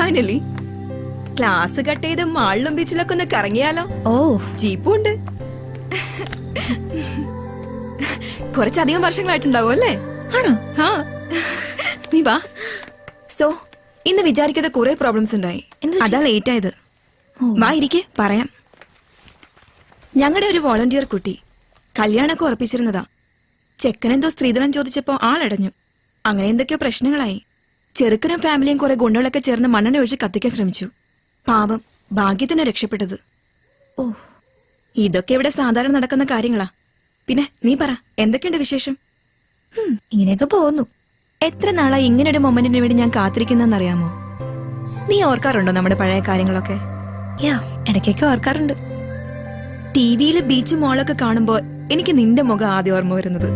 Finally class cut ചെയ്ത് മാളിലും ബീച്ചിലൊക്കെ ഒന്ന് കറങ്ങിയാലോ? ഓ ജീപ്പും ഉണ്ട്. കുറച്ചധികം വർഷങ്ങളായിട്ടുണ്ടാവും അല്ലേ? ആണോ? ആ നീ വാ. സോ ഇന്ന് വിചാരിക്കാതെ കുറെ പ്രോബ്ലംസ് ഉണ്ടായി. അതാ ലേറ്റ് ആയത്. വാ ഇരിക്കെ പറയാം. ഞങ്ങളുടെ ഒരു വോളണ്ടിയർ കുട്ടി കല്യാണമൊക്കെ ഉറപ്പിച്ചിരുന്നതാ. ചെക്കനെന്തോ സ്ത്രീധനം ചോദിച്ചപ്പോ ആളടഞ്ഞു. അങ്ങനെ എന്തൊക്കെയോ പ്രശ്നങ്ങളായി. ചെറുക്കനും ഫാമിലിയും കുറെ ഗുണ്ടകളൊക്കെ ചേർന്ന് മണ്ണെണ്ണ ഒഴിച്ച് കത്തിക്കാൻ ശ്രമിച്ചു. പാവം, ഭാഗ്യത്തിന് രക്ഷപ്പെട്ടത്. ഓ, ഇതൊക്കെ ഇവിടെ സാധാരണ നടക്കുന്ന കാര്യങ്ങളാ. പിന്നെ നീ പറ, എന്തൊക്കെയുണ്ട് വിശേഷം? ഇങ്ങനെയൊക്കെ പോകുന്നു. എത്ര നാളായി ഇങ്ങനൊരു മൊമെന്റിന് വേണ്ടി ഞാൻ കാത്തിരിക്കുന്നറിയാമോ? നീ ഓർക്കാറുണ്ടോ നമ്മുടെ പഴയ കാര്യങ്ങളൊക്കെ? യാ, ഇടയ്ക്കൊക്കെ ഓർക്കാറുണ്ട്. ടിവിയില് ബീച്ച് മോളൊക്കെ കാണുമ്പോ എനിക്ക് നിന്റെ മുഖം ആദ്യം ഓർമ്മ വരുന്നത്.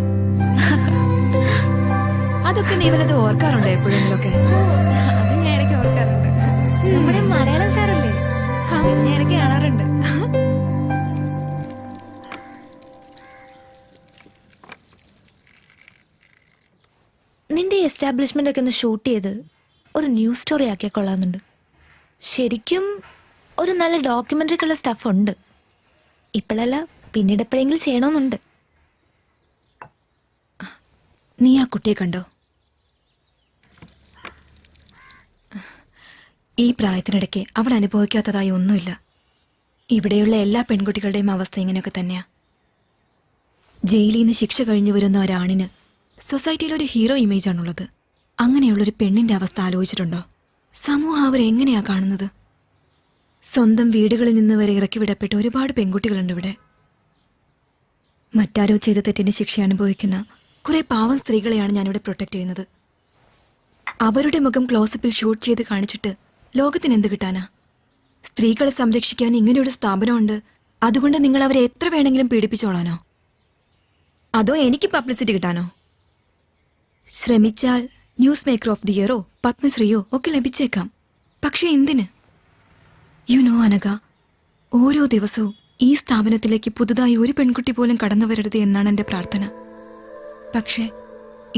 അതൊക്കെ നീ വല്ലത് ഓർക്കാറുണ്ടോ എപ്പോഴെങ്കിലൊക്കെ? അത് ഞാൻ ഇടയ്ക്ക് ഓർക്കാറുണ്ട്. നമ്മുടെ മലയാളം സാറല്ലേ, ഞാൻ ഇടയ്ക്ക് കാണാറുണ്ട്. നിന്റെ എസ്റ്റാബ്ലിഷ്മെന്റ് ഒക്കെ ഒന്ന് ഷൂട്ട് ചെയ്ത് ഒരു ന്യൂസ് സ്റ്റോറി ആക്കിയാൽ കൊള്ളാമെന്നുണ്ട്. ശരിക്കും ഒരു നല്ല ഡോക്യുമെന്ററിക്കുള്ള സ്റ്റഫ് ഉണ്ട്. ഇപ്പോഴല്ല, പിന്നീട് എപ്പോഴെങ്കിലും ചെയ്യണമെന്നുണ്ട്. നീ ആ കുട്ടിയെ കണ്ടോ? ഈ പ്രായത്തിനിടയ്ക്ക് അവൾ അനുഭവിക്കാത്തതായി ഒന്നുമില്ല. ഇവിടെയുള്ള എല്ലാ പെൺകുട്ടികളുടെയും അവസ്ഥ ഇങ്ങനെയൊക്കെ തന്നെയാ. ജയിലിൽ നിന്ന് ശിക്ഷ കഴിഞ്ഞു വരുന്ന ഒരാണിന് സൊസൈറ്റിയിൽ ഒരു ഹീറോ ഇമേജ് ആണുള്ളത്. അങ്ങനെയുള്ളൊരു പെണ്ണിന്റെ അവസ്ഥ ആലോചിച്ചിട്ടുണ്ടോ? സമൂഹം അവരെങ്ങനെയാ കാണുന്നത്? സ്വന്തം വീടുകളിൽ നിന്ന് വരെ ഇറക്കി വിടപ്പെട്ട ഒരുപാട് പെൺകുട്ടികളുണ്ട് ഇവിടെ. മറ്റാരോ ചെയ്ത തെറ്റിന്റെ ശിക്ഷ അനുഭവിക്കുന്ന കുറെ പാവം സ്ത്രീകളെയാണ് ഞാനിവിടെ പ്രൊട്ടക്ട് ചെയ്യുന്നത്. അവരുടെ മുഖം ക്ലോസപ്പിൽ ഷൂട്ട് ചെയ്ത് കാണിച്ചിട്ട് ലോകത്തിന് എന്ത് കിട്ടാനാ? സ്ത്രീകളെ സംരക്ഷിക്കാൻ ഇങ്ങനെയൊരു സ്ഥാപനമുണ്ട്, അതുകൊണ്ട് നിങ്ങൾ അവരെ എത്ര വേണമെങ്കിലും പീഡിപ്പിച്ചോളാനോ? അതോ എനിക്ക് പബ്ലിസിറ്റി കിട്ടാനോ? ശ്രമിച്ചാൽ ന്യൂസ് മേക്കർ ഓഫ് ദി ഇയറോ പത്മശ്രീയോ ഒക്കെ ലഭിച്ചേക്കാം. പക്ഷെ എന്തിന്? യു നോ അനഘ, ഓരോ ദിവസവും ഈ സ്ഥാപനത്തിലേക്ക് പുതുതായി ഒരു പെൺകുട്ടി പോലും കടന്നു വരരുത് എന്നാണ് എൻ്റെ പ്രാർത്ഥന. പക്ഷേ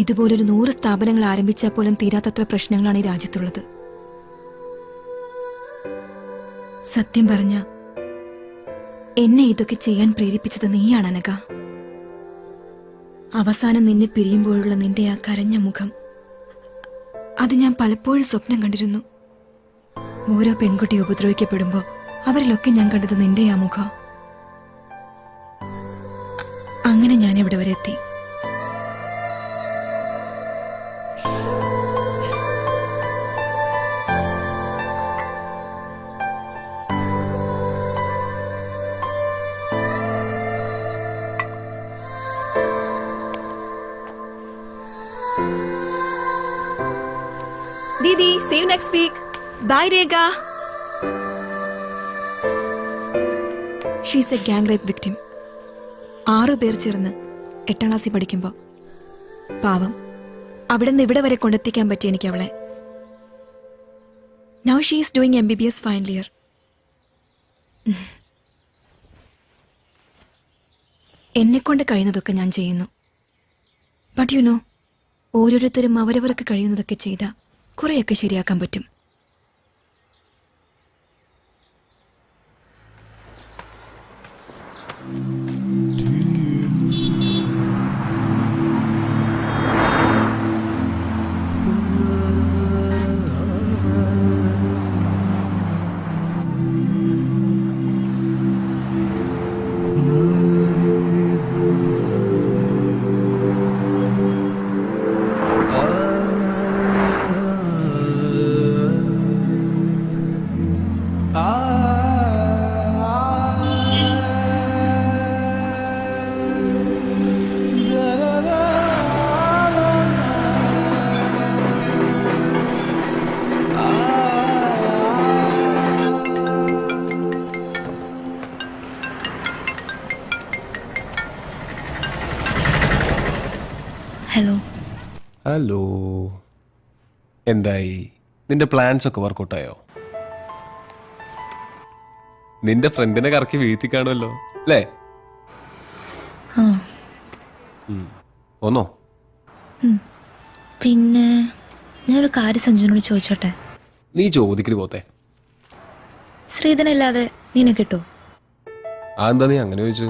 ഇതുപോലൊരു 100 സ്ഥാപനങ്ങൾ ആരംഭിച്ചാൽ പോലും തീരാത്തത്ര പ്രശ്നങ്ങളാണ് ഈ രാജ്യത്തുള്ളത്. സത്യം പറഞ്ഞ എന്നെ ഇതൊക്കെ ചെയ്യാൻ പ്രേരിപ്പിച്ചത് നീയാണ് അനഘ. അവസാനം നിന്നെ പിരിയുമ്പോഴുള്ള നിന്റെ ആ കരഞ്ഞ മുഖം, അത് ഞാൻ പലപ്പോഴും സ്വപ്നം കണ്ടിരുന്നു. ഓരോ പെൺകുട്ടി ഉപദ്രവിക്കപ്പെടുമ്പോ അവരിലൊക്കെ ഞാൻ കണ്ടത് നിന്റെ ആ മുഖം. അങ്ങനെ ഞാൻ ഇവിടെ വരെ എത്തി. Didi, see you next week. Bye, Rega. She's a gang rape victim. 6 പേർ ചേർന്ന് 8ാം ക്ലാസ്സിൽ പഠിക്കുമ്പോൾ പാവം അവിടെ നിന്ന് ഇവിടെ വരെ കൊണ്ടെത്തിക്കാൻ പറ്റി എനിക്ക് അവളെ. Now she is doing MBBS final year. എന്നെക്കൊണ്ട് കഴിയുന്നതൊക്കെ ഞാൻ ചെയ്യുന്നു. ബട്ട് യു നോ, ഓരോരുത്തരും അവരവർക്ക് കഴിയുന്നതൊക്കെ ചെയ്താൽ കുറെയൊക്കെ ശരിയാക്കാൻ പറ്റും. ഹലോ. ഹലോ, എന്തായി? നിന്റെ പ്ലാൻസ് ഒക്കെ വർക്കൗട്ടായോ? നിന്റെ ഫ്രണ്ടിനെ കറക്കി വീഴ്ത്തി കാണുമല്ലോ അല്ലേ? ഒന്നോ? പിന്നെ ഞാനൊരു കാര്യം സഞ്ജുവിനോട് ചോദിച്ചോട്ടെ? നീ ചോദിക്കടി പോത്തെ. ശ്രീധനല്ലാതെ നിന്നെ കിട്ടോ? അതെന്താ നീ അങ്ങനെ ചോദിച്ചു?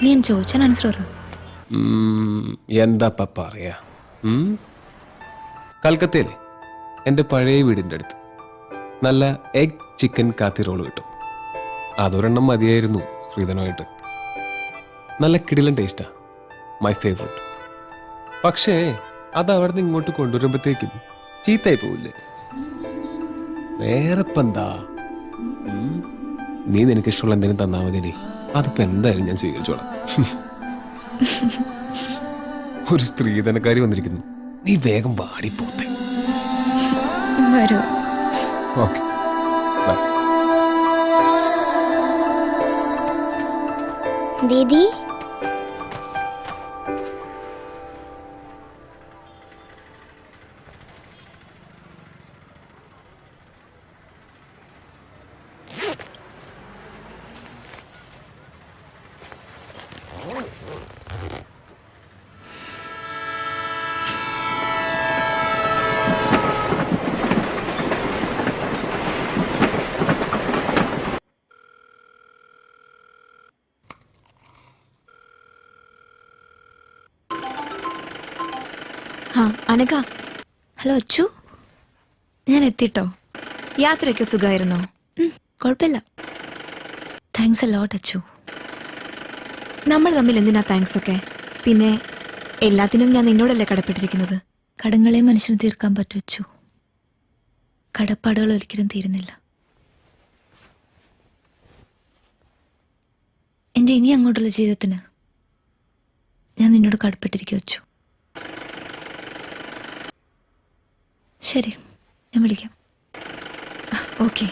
നീ ഞാൻ ചോദിച്ചാൽ ആൻസർ പറ. എന്താ പറയാ? കൽക്കത്തയിലെ എൻ്റെ പഴയ വീടിൻ്റെ അടുത്ത് നല്ല എഗ് ചിക്കൻ കാത്തി റോള് കിട്ടും. അതൊരെണ്ണം മതിയായിരുന്നു ശ്രീധനുമായിട്ട്. നല്ല കിടിലൻ ടേസ്റ്റാ, മൈ ഫേവറേറ്റ്. പക്ഷേ അത് അവിടെ നിന്ന് ഇങ്ങോട്ട് കൊണ്ടുവരുമ്പോഴത്തേക്കും ചീത്തയായി പോവില്ലേ? വേറെ ഇപ്പം എന്താ? നീ നിനക്ക് ഇഷ്ടമുള്ള എന്തെങ്കിലും തന്നാൽ മതിയേ, അതിപ്പോൾ എന്തായാലും ഞാൻ സ്വീകരിച്ചോളാം. ഒരു സ്ത്രീധനക്കാരി വന്നിരിക്കുന്നു, നീ വേഗം വാടിപ്പോത്തെ. വരൂ. ഓക്കെ, ദീദി ആ അനഘ, ഹലോ അച്ചു, ഞാൻ എത്തിട്ടോ. യാത്രയൊക്കെ സുഖമായിരുന്നോ? കുഴപ്പമില്ല. Thanks a lot Achu. നമ്മൾ തമ്മിൽ എന്തിനാ താങ്ക്സ് ഒക്കെ? പിന്നെ എല്ലാത്തിനും ഞാൻ നിന്നോടല്ലേ കടപ്പെട്ടിരിക്കുന്നത്. കടങ്ങളെ മനുഷ്യന് തീർക്കാൻ പറ്റൂ അച്ചു, കടപ്പാടുകൾ ഒരിക്കലും തീരുന്നില്ല. എൻ്റെ ഇനി അങ്ങോട്ടുള്ള ജീവിതത്തിന് ഞാൻ നിന്നോട് കടപ്പെട്ടിരിക്കും അച്ചു. ശരി, ഞാൻ വിളിക്കാം. ഓക്കെ.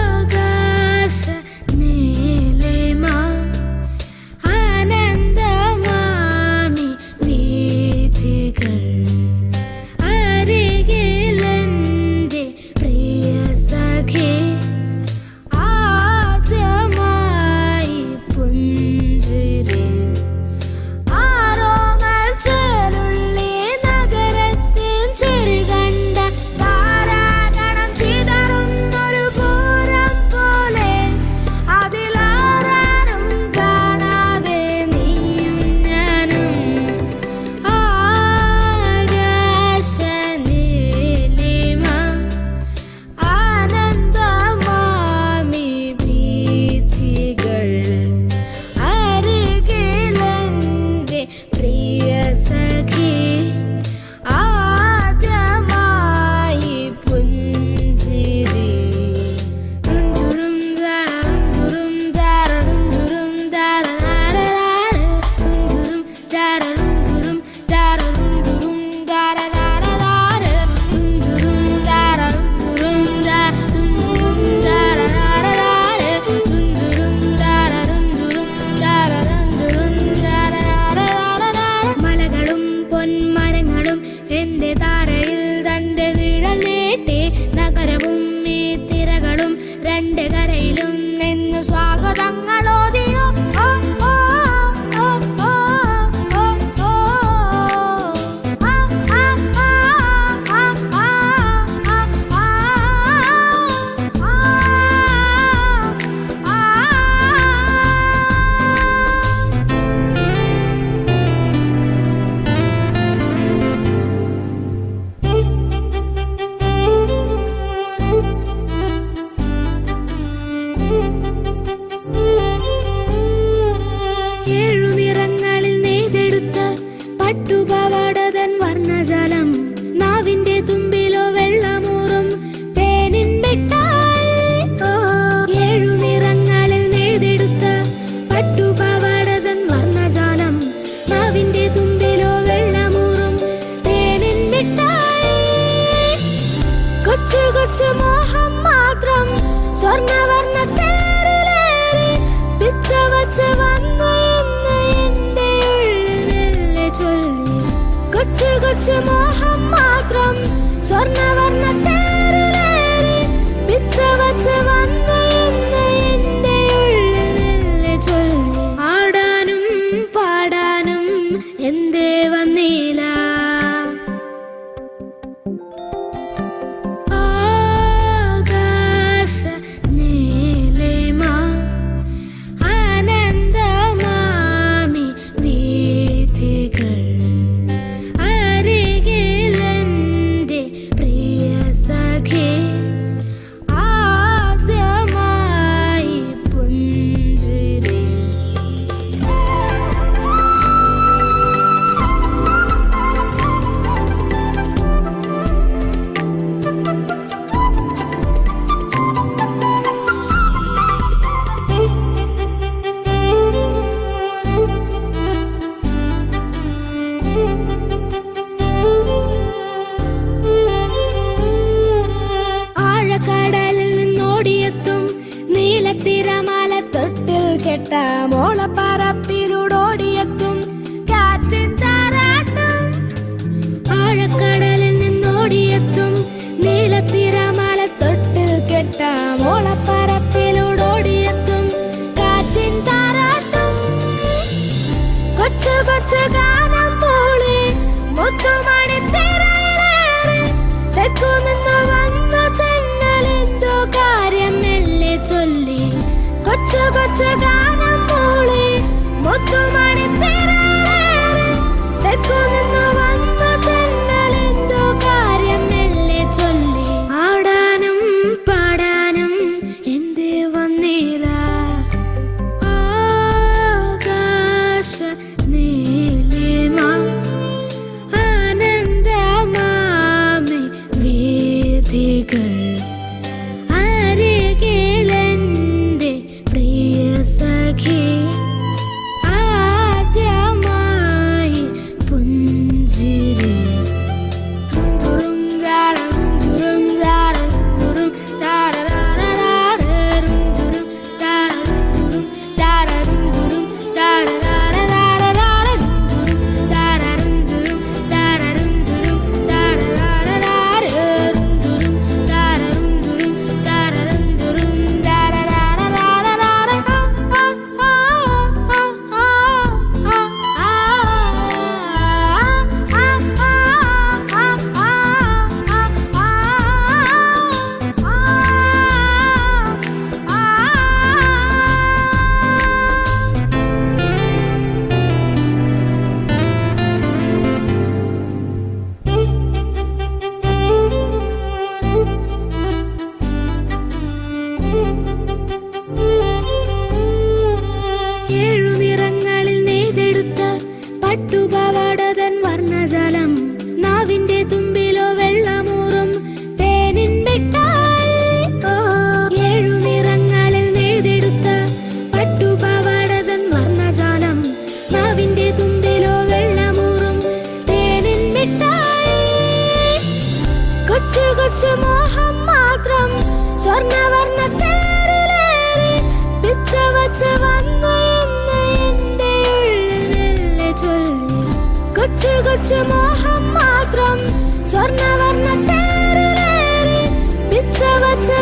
ആകാശ നീ വച്ച് വന്ന് എന്ന് എന്റെ ഉള്ളിൽ മെല്ലെ ചൊല്ലി. കൊച്ചു കൊച്ചു മോഹം മാത്രം സ്വർണ്ണവർണ്ണ തേരിലേറി പിച്ച വച്ച് വന്ന് എന്ന് എന്റെ ഉള്ളിൽ മെല്ലെ ചൊല്ലി. ആടാനും പാടാനും എന്തേ വന്നില്ല. ആകാശ നീലിമ ആനന്ദമാമി വീഥികൾ അരികിലെന്റെ പ്രിയ സഖി ആദ്യമായി പുഞ്ചിരി. ആഴക്കടലിൽ നിന്നോടിയെത്തും നീലത്തിരമാല തൊട്ടിൽ കെട്ട മോളപ്പറപ്പിലൂടോടിയെത്തും കാറ്റിൻ താരാട്ടം. ആഴക്കടലിൽ നിന്നോടിയെത്തും നീലത്തിരമാല തൊട്ടിൽ കെട്ട മോളപ്പറപ്പിലൂടോടിയെത്തും കാറ്റിൻ താരാട്ടം. കൊച്ചു കൊച്ചു ഗാനം മൂളി മുത്തുമണി തിരയിലേറി തെക്കുനിന്നു വന്ന തെന്നലെന്തോ കാര്യം മെല്ലെ ചൊല്ലി. കൊച്ചു കൊച്ചു ഗാനം മൂളി മുത്തുമണി തിരയിലേറി തെക്കുനിന്നു വന്ന തെന്നലെന്തോ കാര്യം മെല്ലെ ചൊല്ലി. ആടാനും പാടാനും എന്തേ വന്നില്ല. ആകാശ നീലിമ ആനന്ദമാമി വീഥികൾ അരികിലെന്റെ പ്രിയ സഖി ആദ്യമായി പുഞ്ചിരി. തുറും ജാരം തുറും ജാരം തുറും താരരാരരാരരും തുറും താരം തുറും താരരും തുറും താരരാരരാരരും തുറും താരരും തുറും താരരും തുറും താരരാരരാരരും തുറും താരരും തുറും താരരും തുറും താരരാരരാരരാരം. ഏഴു നിറങ്ങളിൽ നെയ്തെടുത്ത പട്ടുപാവാടതൻ വർണ്ണജലം നാവിന്റെ തുമ്പിലോ വെള്ളമൂറും തേനിൻ മിഠായി. ഏഴു നിറങ്ങളിൽ നെയ്തെടുത്ത പട്ടുപാവാടതൻ വർണ്ണജാലം നാവിന്റെ തുമ്പിലോ വെള്ളമൂറും തേനിൻ മിഠായി. കൊച്ചു കൊച്ചു മോഹം മാത്രം സ്വർണ്ണവർണ്ണ തേരിലേറി പിച്ച വച്ച് വന്ന് എന്ന് എന്റെ ഉള്ളിൽ മെല്ലെ ചൊല്ലി. കൊച്ചു കൊച്ചു മോഹം മാത്രം സ്വർണ്ണവർണ്ണ തേരിലേറി പിച്ച വച്ച്